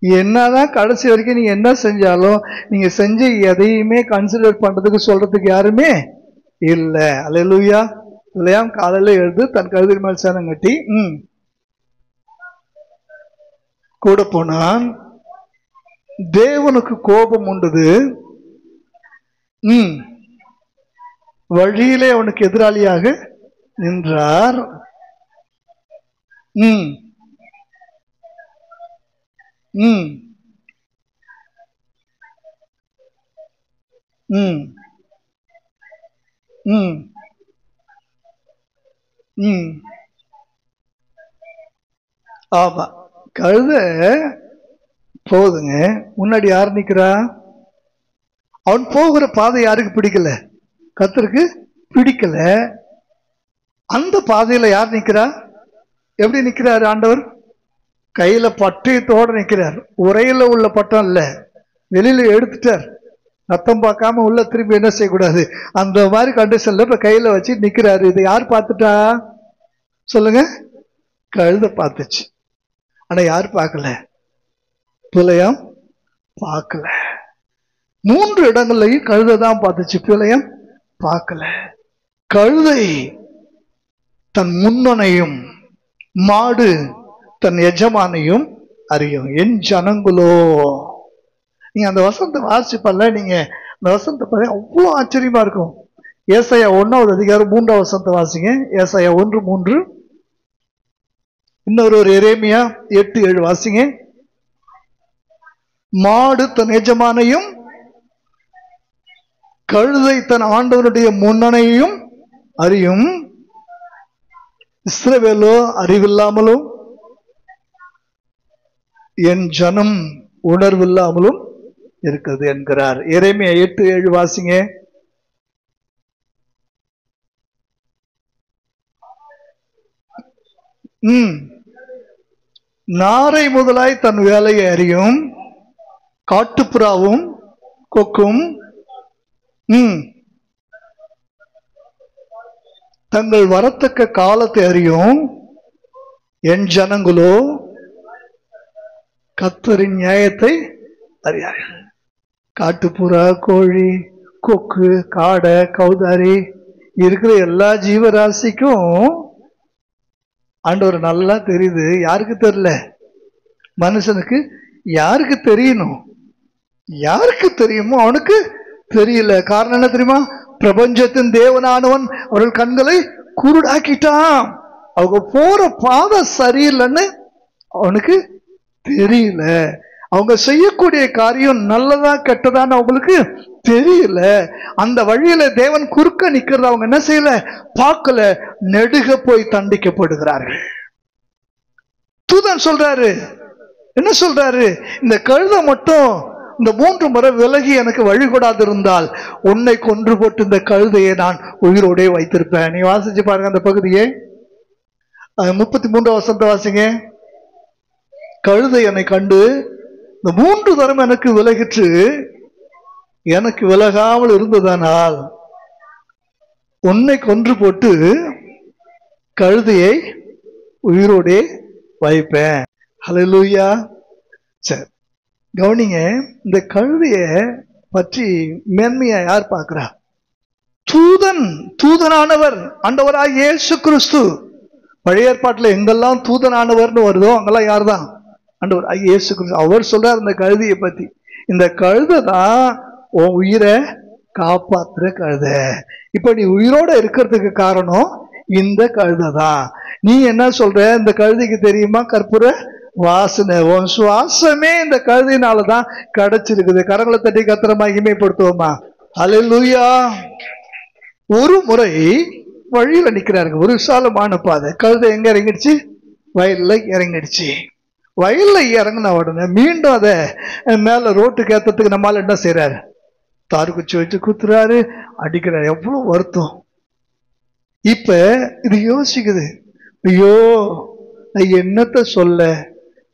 என்னதான் கடைசி வரைக்கும் நீங்க என்ன செஞ்சாலும் நீங்க செஞ்ச எதையுமே கன்சிடர் பண்றதுக்கு சொல்றதுக்கு யாருமே இல்ல. அல்லேலூயா. பிலேயாம் காலையில எழுந்து தன் கழுதை மேல் சேணம் கட்டி கூட போனான். தேவனுக்கு கோபம் உண்டது. வழியிலே அவனுக்கு எதிராளியாக நின்றார். ஆமா, கழுத போகுதுங்க. முன்னாடி யார் நிக்கிறா? அவன் போகிற பாதை யாருக்கு பிடிக்கல? கர்த்தருக்கு பிடிக்கல. அந்த பாதையில யார் நிக்கிறா? எப்படி நிக்கிறாரு ஆண்டவர்? கையில பட்டயத்தோட நிக்கிறார். உரையில உள்ள பட்டம் இல்ல, வெளியில எடுத்துட்டார். ரத்தம் பார்க்காம உள்ள திரும்பி என்ன செய்யக்கூடாது, அந்த மாதிரி கண்டிஷன்ல இப்ப கையில வச்சு நிக்கிறாரு. இதை யார் பார்த்துட்டா? சொல்லுங்க. கழுத பார்த்துச்சு. ஆனா யார் பார்க்கல? பிலேயாம் பார்க்கல. 3 இடங்கள்லையும் கழுதை தான் பார்த்துச்சு, பிலேயாம் பார்க்கல. கழுதை தன் முன்னனையும், மாடு தன் எஜமானையும் அறியும். என் ஜனங்களோ. நீங்க அந்த வசனத்தை வாசிப்பல்ல, நீங்க அந்த வசனத்தை பார்த்தா அவ்வளவு ஆச்சரியமா இருக்கும். ஏசாயா 1வது அதிகாரம் 3வது வசனத்தை வாசிங்க. ஏசாயா 1:3. இன்னொரு எரேமியா 8:7 வாசிங்க. மாடு தன் எஜமானையும், கழுதை தன் ஆண்டவனுடைய முன்னணையையும் அறியும். இஸ்ரவேலோ அறிவில்லாமலும் என் ஜனம் உணர்வில்லாமலும் இருக்கிறது என்கிறார். எரேமியா 8:7 வாசிங்க. நாரை முதலாய் தன் வேலையை அறியும். காட்டுப்புறாவும் கொக்கும் தங்கள் வரத்தக்க காலத்தை அறியும். என் ஜனங்களோ கர்த்தரின் நியாயத்தை அறியார்கள். காட்டுப்புறா, கோழி, கொக்கு, காடை, கௌதாரி இருக்கிற எல்லா ஜீவராசிக்கும் ஆண்டவர் நல்லா தெரியுது. யாருக்கு தெரியல? மனுஷனுக்கு. யாருக்கு தெரியணும்? யாருக்கு தெரியுமோ அவனுக்கு தெரியல. காரணம் என்ன தெரியுமா? பிரபஞ்சத்தின் தேவனானவன் அவர்கள் கண்களை குருடாக்கிட்டான். அவங்க போற பாதை சரியில்லைன்னு அவனுக்கு தெரியல. அவங்க செய்யக்கூடிய காரியம் நல்லதா கெட்டதான்னு அவங்களுக்கு தெரியல. அந்த வழியில தேவன் குறுக்க நிக்கிறது அவங்க என்ன செய்யல, பார்க்கல. நெடுக போய் தண்டிக்கப்படுகிறார்கள். தூதன் சொல்றாரு, என்ன சொல்றாரு? இந்த கழுதை மட்டும் இந்த 3 முறை விலகி எனக்கு வழிகூடாது இருந்தால் உன்னை கொன்று போட்டு இந்த கழுதையை நான் உயிரோடே வைத்திருப்பேன். நீ வாசிச்சு பாருங்க அந்த பகுதியை. 33 வசனத்தை வாசிங்க. கழுதை என்னை கண்டு இந்த 3 தரம் எனக்கு விலகிற்று. எனக்கு விலகாமல் இருந்ததனால் உன்னை கொன்று போட்டு கழுதையை உயிரோடே வைப்பேன். ஹல்லேலூயா. சரி, கவனிங்க. இந்த கழுதைய பற்றி மேன்மையா யார் பார்க்கிறா? தூதனானவர் ஆண்டவராய் இயேசு கிறிஸ்து. பழைய ஏற்பாட்டில் எங்கெல்லாம் தூதனானவர்னு வருதோ அங்கெல்லாம் யார் தான்? ஆண்டவர் இயேசு கிறிஸ்து. அவர் சொல்றார் இந்த கழுதையை பத்தி, இந்த கழுதை தான் உன் உயிரை காப்பாத்துற கழுதை. இப்ப நீ உயிரோட இருக்கிறதுக்கு காரணம் இந்த கழுதை தான். நீ என்ன சொல்ற? இந்த கழுதைக்கு தெரியுமா கற்பூர வாசனை. உன் சுவாசமே இந்த கழுதையினாலதான் கிடைச்சிருக்குது. கரங்களை தட்டி கர்த்தரை மகிமைப்படுத்துவோமா? ஹல்லேலூயா. ஒரு முறை வழியில நிக்கிறாருங்க, ஒரு விசாலமான பாதை. கழுதை எங்க இறங்கிடுச்சு? வயல்ல இறங்கிடுச்சு. வயல்ல இறங்கின உடனே மீண்டும் அதை மேல ரோட்டுக்கு ஏற்றத்துக்கு நம்மளால என்ன செய்யறாரு? தாரு குச்சி வச்சு குத்துறாரு, அடிக்கிறாரு. எவ்வளவு வருத்தம். இப்ப இது யோசிக்குது, ஐயோ நான் என்னத்த சொல்ல?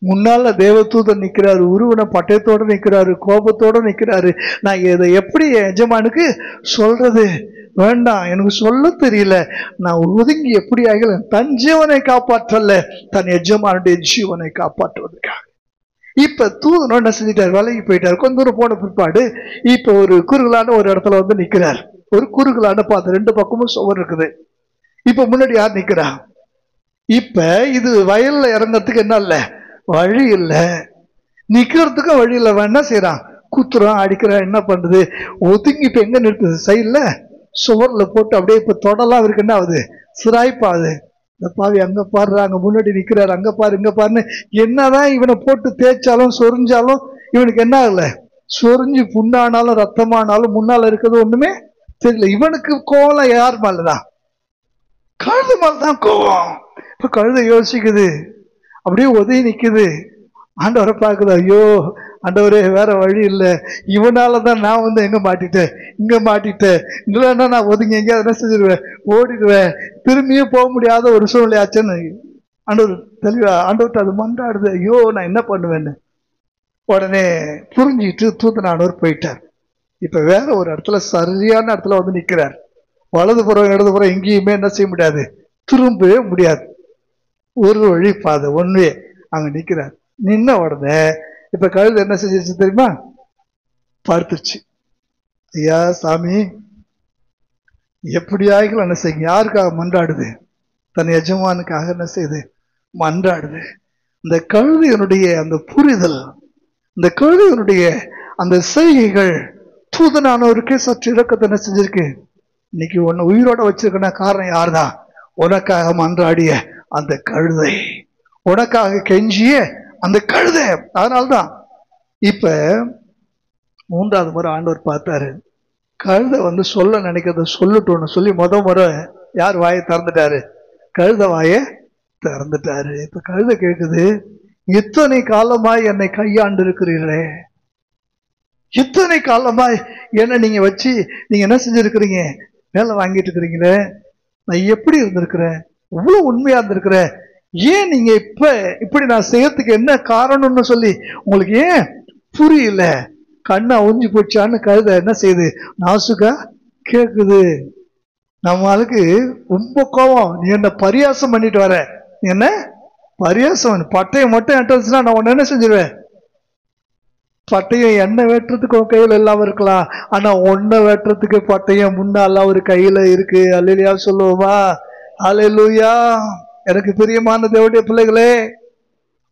முன்னால தேவதூதன் நிக்கிறாரு, உருவன பட்டயத்தோட நிக்கிறாரு, கோபத்தோட நிக்கிறாரு. நான் இதை எப்படி எஜமானுக்கு சொல்றது? வேண்டாம், எனக்கு சொல்ல தெரியல. நான் ஒதுங்கி எப்படி ஆகல? தன் ஜீவனை காப்பாற்றல, தன் எஜமானுடைய ஜீவனை காப்பாற்றுவதற்காக. இப்ப தூதனும் என்ன செஞ்சிட்டாரு? விலகி போயிட்டாரு. கொஞ்ச தூரம் போன பிற்பாடு இப்ப ஒரு குறுகலான ஒரு இடத்துல வந்து நிக்கிறார். ஒரு குறுகலான பாதை, ரெண்டு பக்கமும் சுவர் இருக்குது. இப்ப முன்னாடி யார் நிக்கிறா? இப்ப இது வயல்ல இறங்கறதுக்கு என்ன இல்ல, வழி இல்ல, நிக்கிறதுக்கும் வழி இல்ல. என்ன செய்யறான்? குத்துறான், அடிக்கிறான். என்ன பண்றது? ஒதுங்கி இப்ப எங்க நிறுத்துது? சைட்ல சுவர்ல போட்டு அப்படியே இப்ப தொடலாம் இருக்கு. என்ன ஆகுது? சிராய்ப்பாது. இந்த பாவி அங்க பாரு, அங்க முன்னாடி நிக்கிறாரு, அங்க பாரு, இங்க பாருன்னு என்னதான் இவனை போட்டு தேய்ச்சாலும் சொரிஞ்சாலும் இவனுக்கு என்ன ஆகல? சொரிஞ்சு புண்ணானாலும் ரத்தமானாலும் முன்னால இருக்கிறது ஒண்ணுமே தெரியல. இவனுக்கு கோவம் யார் மேலதான்? கழுதை மேலதான் கோவம். இப்ப கழுதை யோசிக்குது, அப்படியே உதவி நிக்குது. ஆண்டவரை பார்க்குது, ஐயோ ஆண்டவரே வேற வழி இல்லை, இவனாலதான் நான் வந்து எங்க மாட்டிட்டேன், இங்க மாட்டிட்டேன். இல்லைன்னா நான் ஒதுங்கி எங்கேயாவது என்ன செஞ்சிருவேன், ஓடிடுவேன், திரும்பியும் போக முடியாத ஒரு சூழ்நிலை ஆச்சுன்னு ஆண்டவர் தெளிவா ஆண்டவர்கிட்ட அது மன்றாடுது. ஐயோ நான் என்ன பண்ணுவேன்னு. உடனே புரிஞ்சிட்டு தூதனானவர் போயிட்டார். இப்ப வேற ஒரு இடத்துல, சரியான இடத்துல வந்து நிக்கிறார். வலதுபுறம் இடதுபுறம் எங்கேயுமே என்ன செய்ய முடியாது, திரும்பவே முடியாது. ஒரு வழி பாதை, ஒன்வே. அங்க நிக்கிறார். நின்ன உடனே இப்ப கழுதை என்ன செஞ்சிருச்சு தெரியுமா? படுத்துருச்சு. ஐயா சாமி, எப்படியாகிலும் என்ன செய்யுங்க. யாருக்காக மன்றாடுது? தன் எஜமானுக்காக என்ன செய்யுது? மன்றாடுது. இந்த கழுதையினுடைய அந்த புரிதல், இந்த கழுதையினுடைய அந்த செய்கைகள் தூதனானவருக்கு சற்று இறக்கத்தை என்ன செஞ்சிருக்கு. இன்னைக்கு உன்னை உயிரோட வச்சிருக்கன காரணம் யாருதான்? உனக்காக மன்றாடிய அந்த கழுதை, உனக்காக கெஞ்சிய அந்த கழுதை. அதனால்தான் இப்ப மூன்றாவது முறை ஆண்டவர் பார்த்தாரு, கழுதை வந்து சொல்ல நினைக்கிறத சொல்லட்டும்னு சொல்லி முறை யார் வாயை திறந்துட்டாரு? கழுதை வாயை திறந்துட்டாரு. இப்ப கழுதை கேட்குது, இத்தனை காலமாய் என்னை கையாண்டு இருக்கிறீர்களே, இத்தனை காலமாய் என்ன நீங்க வச்சு நீங்க என்ன செஞ்சிருக்கிறீங்க? வேலை வாங்கிட்டு இருக்கிறீங்களே, நான் எப்படி இருந்திருக்கிறேன், இவ்வளவு உண்மையா இருந்திருக்கிறேன், ஏன் நீங்க இப்ப இப்படி நான் செய்யறதுக்கு என்ன காரணம்னு சொல்லி உங்களுக்கு ஏன் புரியல? கண்ணை அவுஞ்சி போச்சான்னு கழுதை என்ன செய்யுது? நாசுக்கா கேக்குது. நம்மளுக்கு ரொம்ப கோபம். நீ என்ன பரியாசம் பண்ணிட்டு வர, நீ என்ன பரியாசம், பட்டையை மட்டும் எட்டுச்சுன்னா நான் உன்ன என்ன செஞ்சிருவேன்? பட்டயம் எண்ணெய் வெட்டுறதுக்கு உன் கையில இல்லாம இருக்கலாம், ஆனா ஒன்ன வெட்டுறதுக்கு பட்டயம் முன்னால ஒரு கையில இருக்கு. அல்லேலூயா சொல்லுவோமா? அல்லேலூயா. எனக்கு பிரியமான தேவனுடைய பிள்ளைகளே,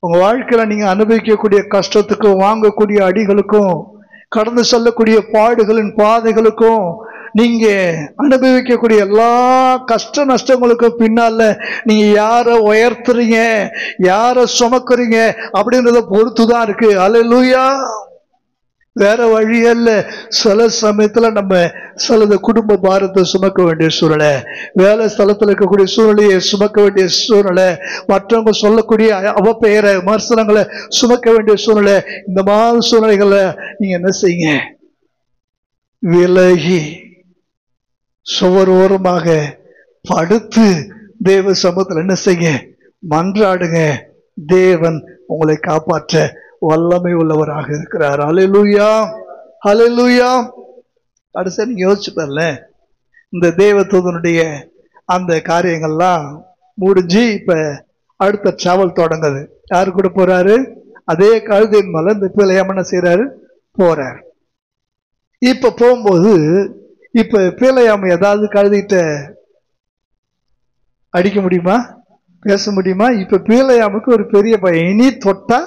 உங்க வாழ்க்கையில நீங்க அனுபவிக்கக்கூடிய கஷ்டத்துக்கும், வாங்கக்கூடிய அடிகளுக்கும், கடந்து செல்லக்கூடிய பாடுகளின் பாதைகளுக்கும், நீங்க அனுபவிக்கக்கூடிய எல்லா கஷ்ட நஷ்டங்களுக்கும் பின்னால நீங்க யார உயர்த்துறீங்க, யார சுமக்குறீங்க அப்படின்றத பொறுத்துதான் இருக்கு. அல்லேலூயா. வேற வழி அல்ல. சில சமயத்துல நம்ம சிலது குடும்ப பாரத்தை சுமக்க வேண்டிய சூழ்நிலை, வேலை ஸ்தலத்துல இருக்கக்கூடிய சூழ்நிலையை சுமக்க வேண்டிய சூழ்நிலை, மற்றவங்க சொல்லக்கூடிய அவப்பெயரை விமர்சனங்களை சுமக்க வேண்டிய சூழ்நிலை. இந்த மாதிரி சூழ்நிலைகளை நீங்க என்ன செய்யுங்க? விலகி சுவர் ஓரமாக படுத்து தேவ சமூகத்தில் என்ன செய்யுங்க? மன்றாடுங்க. தேவன் உங்களை காப்பாற்ற வல்லமை உள்ளவராக இருக்கிறார். அல்லேலூயா, அல்லேலூயா. அடுத்த நீங்க யோசிச்சு பாருல, இந்த தேவதூதனுடைய அந்த காரியங்கள்லாம் முடிஞ்சு இப்ப அடுத்த டிராவல் தொடங்குது. யாரு கூட போறாரு? அதே கழுதையின் மேல இந்த பிலேயாம் என்ன செய்யறாரு? போறாரு. இப்ப போகும்போது இப்ப பிலேயாம் ஏதாவது கழுதிட்ட அடிக்க முடியுமா? பேச முடியுமா? இப்ப பிலேயாமுக்கு ஒரு பெரிய பயம். இனி தொட்டா,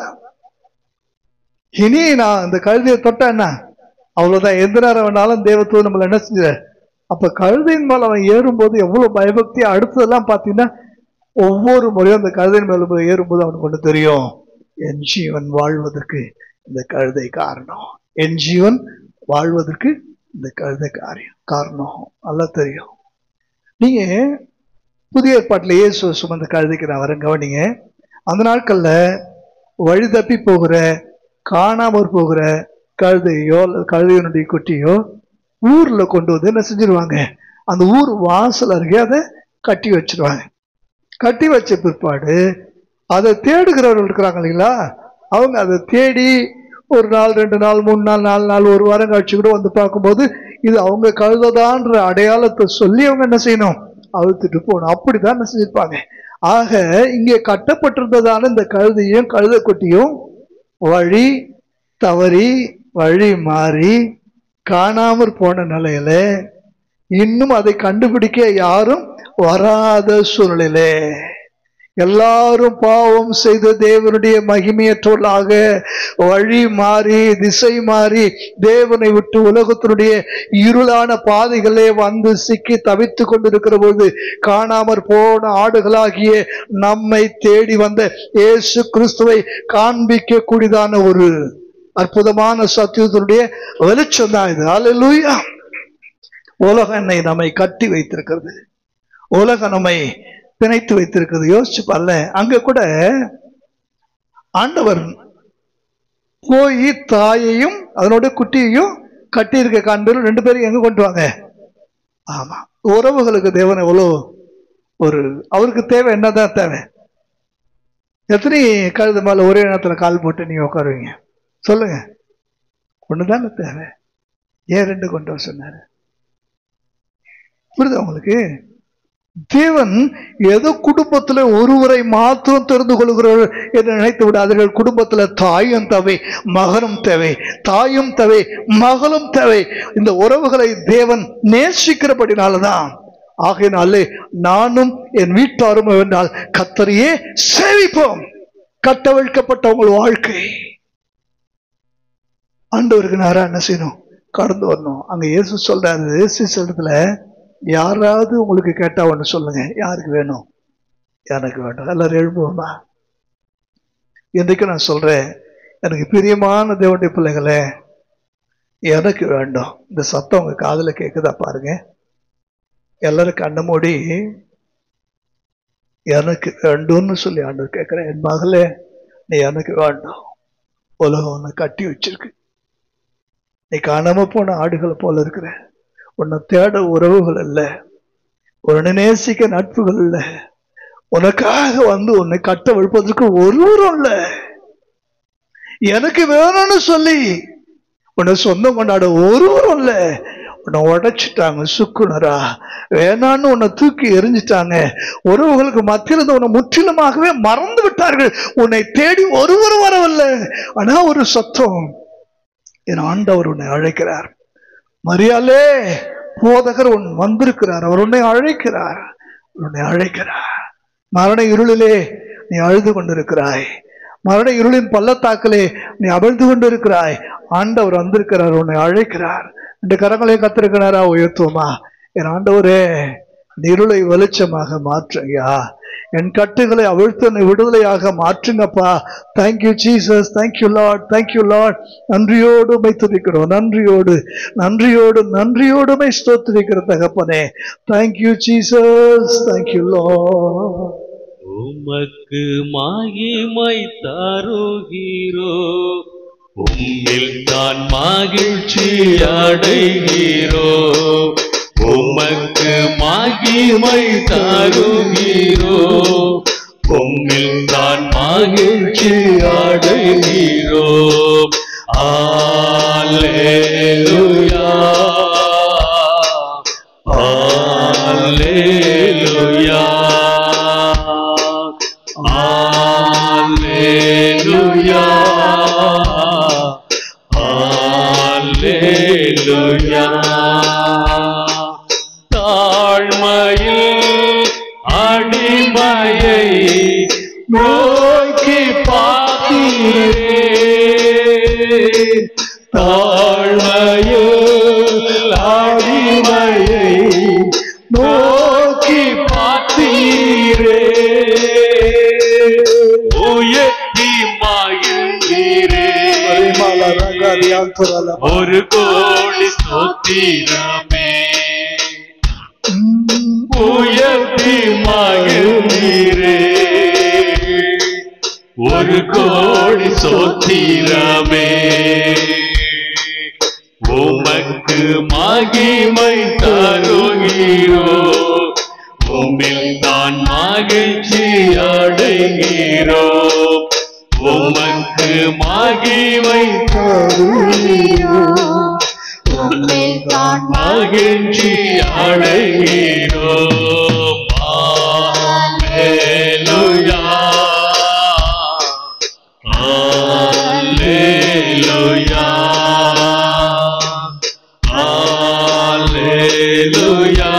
இனி நான் இந்த கழுதையை தொட்டா என்ன அவ்வளவுதான், எந்த நேரம் வேணாலும் தேவத்துவம் நம்மள என்ன செஞ்ச. அப்ப கழுதையின் மேல அவன் ஏறும்போது எவ்வளவு பயபக்தி. அடுத்ததெல்லாம் பாத்தீங்கன்னா ஒவ்வொரு முறையும் அந்த கழுதையின் மேல ஏறும்போது அவனுக்கு ஒண்ணு தெரியும், என் ஜீவன் வாழ்வதற்கு இந்த கழுதை காரணம், என் ஜீவன் வாழ்வதற்கு இந்த கழுதை காரணம் நல்லா தெரியும். நீங்க புதிய ஏற்பாட்டில் இயேசு சுமந்த கழுதைக்கு நான் வரேன் கவனிங்க. அந்த நாட்கள்ல வழி தப்பி போகிற, காணாமற் போகிற கழுதையோ கழுதையினுடைய குட்டியோ ஊர்ல கொண்டு வந்து என்ன செஞ்சிருவாங்க, அந்த ஊர் வாசல் அருகே அதை கட்டி வச்சிருவாங்க. கட்டி வச்ச பிற்பாடு அதை தேடுகிறவர்கள் இருக்கிறாங்க இல்லைங்களா, அவங்க அதை தேடி ஒரு நாள், 2 நாள், 3 நாள், 4 நாள், ஒரு வாரம் கழிச்சு கூட வந்து பார்க்கும்போது இது அவங்க கழுதைதான்ற அடையாளத்தை சொல்லி அவங்க என்ன செய்யணும், அழுத்துட்டு போகணும். அப்படிதான் என்ன செஞ்சிருப்பாங்க. ஆக இங்கே கட்டப்பட்டிருந்ததான இந்த கழுதையும் கழுதை குட்டியும் வழி தவறி வழி மாறி காணாமற் போன நிலையில இன்னும் அதை கண்டுபிடிக்க யாரும் வராத சூழ்நிலையிலே எல்லாரும் பாவம் செய்த தேவனுடைய மகிமையற்றவர்களாக வழி மாறி திசை மாறி தேவனை விட்டு உலகத்தினுடைய இருளான பாதைகளே வந்து சிக்கி தவித்து கொண்டிருக்கிற போது காணாமற் போன ஆடுகளாகிய நம்மை தேடி வந்த இயேசு கிறிஸ்துவை காண்பிக்க கூடியதான ஒரு அற்புதமான சத்தியத்தினுடைய வெளிச்சம் தான் இது. அல்லேலூயா. உலகம் நம்மை கட்டி வைத்திருக்கிறது, உலகம் நம்மை பிணைத்து வைத்திருக்கிறது. யோசிச்சு பாருல, அங்க கூட ஆண்டவர் போய் தாயையும் அதனோட குட்டியையும் கட்டி இருக்க காண்பேரும் 2 பேரும் எங்க கொண்டு வாங்க. ஆமா, உறவுகளுக்கு தேவன் எவ்வளோ ஒரு, அவருக்கு தேவை என்னதான் தேவை? எத்தனை கழுது மேல ஒரே நேரத்துல கால் போட்டு நீங்க உட்காருவீங்க சொல்லுங்க? ஒண்ணுதானே தேவை. ஏன் 2 கொண்டு வர சொன்னாரு? புரியுதா உங்களுக்கு? தேவன் ஏதோ குடும்பத்துல ஒருவரை மாத்திரம் தெரிந்து கொள்கிறவர்கள் என்று நினைத்து விடாதீர்கள். குடும்பத்துல தாயும் தேவை, மகனும் தேவை, தாயும் தேவை, மகளும் தேவை. இந்த உறவுகளை தேவன் நேசிக்கிறபடினால்தான். ஆகையினாலே நானும் என் வீட்டாரும் என்றால் கர்த்தரையே சேவிப்போம். கட்டவிழ்க்கப்பட்ட உங்கள் வாழ்க்கை ஆண்டவருக்கு நேரா என்ன செய்யணும், கடந்து வரணும். அங்க இயேசு சொல்றாரு சீசத்துல, யாராவது உங்களுக்கு கேட்டா ஒண்ணு சொல்லுங்க, யாருக்கு வேணும்? எனக்கு வேணும். எல்லாரும் எழுப்புவோமா? இன்றைக்கு நான் சொல்றேன், எனக்கு பிரியமான தேவனுடைய பிள்ளைகளே, எனக்கு வேண்டும். இந்த சத்தம் உங்க காதுல கேக்குதா பாருங்க. எல்லாரும் கண்ண மூடி எனக்கு வேண்டும்னு சொல்லி ஆண்டவர் கேட்கிறேன். என் மகளே, நீ எனக்கு வேண்டும். உலகம் உன்னை கட்டி வச்சிருக்கு. நீ காணாம போன ஆடுகள் போல இருக்கிற. உன்னை தேட உறவுகள் இல்லை, உன்னை நேசிக்க நட்புகள் இல்லை, உனக்காக வந்து உன்னை கட்ட விழுப்பதற்கு ஒருவரும் இல்லை. எனக்கு வேணும்னு சொல்லி உன்னை சொந்தம் கொண்டாட ஒருவரும் இல்லை. உன்னை உடைச்சிட்டாங்க சுக்குனரா, வேணான்னு உன்னை தூக்கி எரிஞ்சிட்டாங்க. உறவுகளுக்கு மத்தியில் உன்னை முற்றிலுமாகவே மறந்து விட்டார்கள். உன்னை தேடி ஒருவரும் வரவில்லை. ஆனா ஒரு சத்தம், என் ஆண்டவர் உன்னை அழைக்கிறார். மரியாளே, போதகர் உன் வந்திருக்கிறார், அவர் உன்னை அழைக்கிறார், உன்னை அழைக்கிறார். மரண இருளிலே நீ அழுது கொண்டிருக்கிறாய், மரண இருளின் பள்ளத்தாக்கிலே நீ அவிழ்ந்து கொண்டிருக்கிறாய். ஆண்டவர் வந்திருக்கிறார், உன்னை அழைக்கிறார். 2 கரங்களை கத்திருக்கிறாரா? உயர்த்துவோமா? என் ஆண்டவரே, இருளை வெளிச்சமாக மாற்றுங்கயா, என் கட்டுகளை அவிழ்த்து விடுதலையாக மாற்றுங்கப்பா. Thank you Jesus, thank you Lord, thank you Lord. நன்றியோடு உம்மை துதிக்கிறோம், நன்றியோடு நன்றியோடு நன்றியோடு உம்மை ஸ்தோத்திரிக்கிற தகப்பனே. Thank you Jesus, thank you Lord. உமக்கு மகிமை தருகிறோ, உம்மில் தான் மகிழ்ச்சி அடைகிறோ. உமக்கு மகிமை தருகிறோ, உம்மில் தான் மகிழ்ச்சி அடைகிறோ. அல்லேலூயா, அல்லேலூயா. தாழ்மையில் அடிமையை நோக்கி பார்த்தீரே, தாழ்மையில் அடிமையை நோக்கி பார்த்தீரே, உயர்த்தி மகிழ்ந்தீரே, ஒரு கோடி ஸ்தோத்திரமே, உயர்த்தி மகிழ்ந்தீரே, ஒரு கோடி ஸ்தோத்திரமே, உமக்கு மகிமை தருகிறோம், உம்மில் தான் மகிழ்ச்சி அடைகிறோம், உமக்கு மகிமை தருகிறோம், உம்மில் தான் மகிழ்ச்சி அடைகிறோம். அல்லேலூயா, அல்லேலூயா, அல்லேலூயா,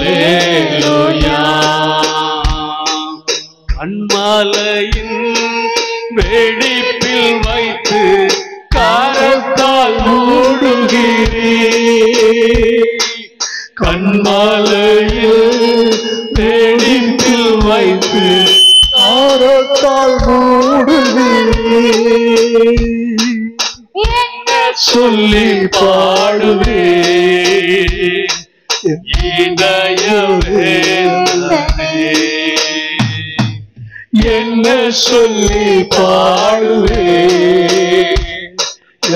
அல்லேலூயா. கண்மாலையின் வெடிப்பில் வைத்து கரத்தால் மூடுகிறீர், கண்மாலையில் வெடிப்பில் வைத்து கரத்தால் மூடுகிறீர், சொல்லி பாடுவே இதய வேதனை, என்ன சொல்லி பாடுவே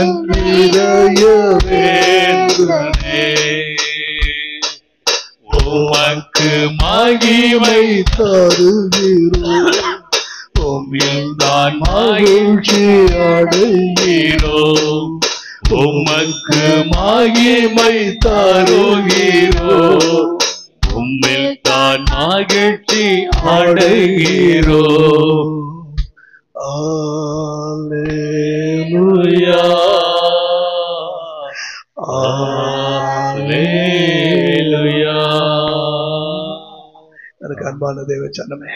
என் இதய வேதனை, உமக்கு மகிமை தருகிறோம், உம்மில் தான் மகிழ்ச்சி அடைகிறோம், உமக்கு மகிமை தருகிறோம், உம்மில் தான் மகிழ்ச்சி அடைகிறோம். அல்லேலூயா, அல்லேலூயா. எனக்கு அன்பான தேவ ஜனமே,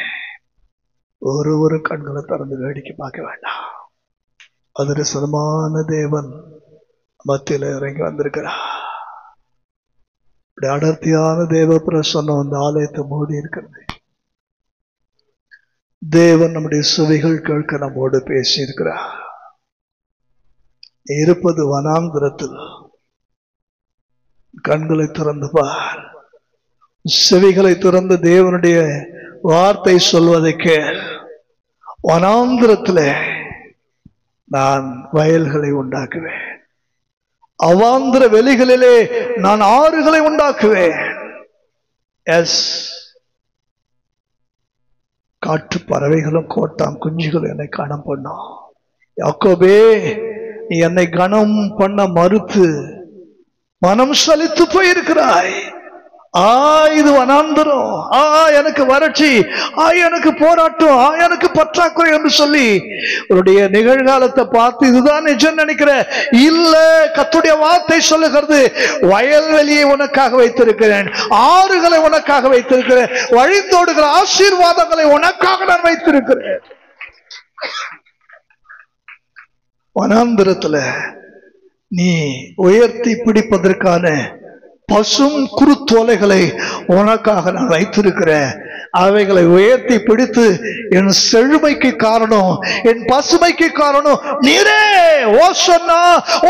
ஒரு கண்களை திறந்து வேடிக்கை பார்க்க வேண்டாம். அதிரசமான தேவன் மத்தியில இறங்கி வந்திருக்கிறார். அடர்த்தியான தேவ பிரசன்னம் அந்த ஆலயத்தை மூடி இருக்கிறது. தேவன் நம்முடைய சுவைகள் கேட்க நம்மோடு பேசி இருக்கிறார். இருப்பது வனாந்திரத்தில். கண்களை திறந்து பார், செவிகளை திறந்து தேவனுடைய வார்த்தை சொல்வதை கேள். வனாந்திரத்திலே நான் வயல்களை உண்டாக்குவேன், அவாந்திர வெளிகளிலே நான் ஆறுகளை உண்டாக்குவேன். எஸ், காட்டு பறவைகளும் கோட்டாம் குஞ்சுகளும் என்னை கனம் பண்ணும். யாக்கோபே, நீ என்னை கனம் பண்ண மறுத்து மனம் சலித்து போயிருக்கிறாய். இது வனாந்தரம், எனக்கு வறட்சி, எனக்கு போராட்டம், எனக்கு பற்றாக்குறை என்று சொல்லி உன்னுடைய நிகழ்காலத்தை பார்த்து இதுதான் நிஜம் நினைக்கிற. இல்ல, கர்த்தருடைய வார்த்தை சொல்லுகிறது, வயல்வெளியை உனக்காக வைத்திருக்கிறேன், ஆறுகளை உனக்காக வைத்திருக்கிறேன், வழிந்தோடுகிற ஆசீர்வாதங்களை உனக்காக நான் வைத்திருக்கிறேன். வனாந்திரத்துல நீ உயர்த்தி பிடிப்பதற்கான பசும் குருத்தோலைகளை உனக்காக நான் வைத்திருக்கிறேன். அவைகளை உயர்த்தி பிடித்து என் செழுமைக்கு காரணம், என் பசுமைக்கு காரணம் நீரே. ஓசன்னா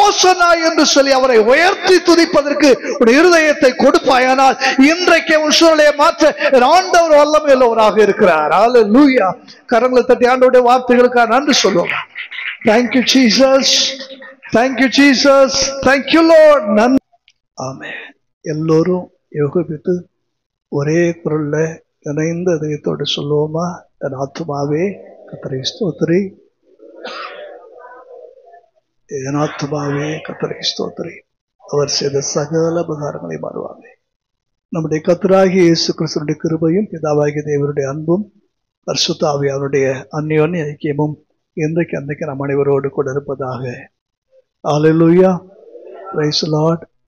ஓசன்னா என்று சொல்லி அவரை உயர்த்தி துதிப்பதற்கு ஒரு இருதயத்தை கொடுப்பாயானால் இன்றைக்கு உன் சூழலை மாற்ற ஆண்டவர் வல்லமை உள்ளவராக இருக்கிறார். அல்லேலூயா. கரங்களை தட்டி ஆண்டவருடைய வார்த்தைகளுக்காக நன்றி சொல்லுவோம். Thank you Jesus, thank you Jesus, thank you Lord. நன்றி. ஆமென். எல்லோரும் யோகித்து ஒரே குரல்ல இணைந்த இதயத்தோடு சொல்லுவோமா? என் ஆத்துமாவே கர்த்தரை ஸ்தோத்திரி, என் ஆத்துமாவே கர்த்தரை ஸ்தோத்திரி, அவர் செய்த சகல உபகாரங்களை மாறுவாங்க. நம்முடைய கர்த்தராகிய இயேசு கிறிஸ்துவினுடைய கிருபையும் பிதாவாகிய தேவனுடைய அன்பும் பரிசுத்த ஆவியாருடைய அந்யோன்ய ஐக்கியமும் இன்றைக்கு அன்றைக்கு நம் அனைவரோடு கூட இருப்பதாக. Hallelujah. Praise the Lord.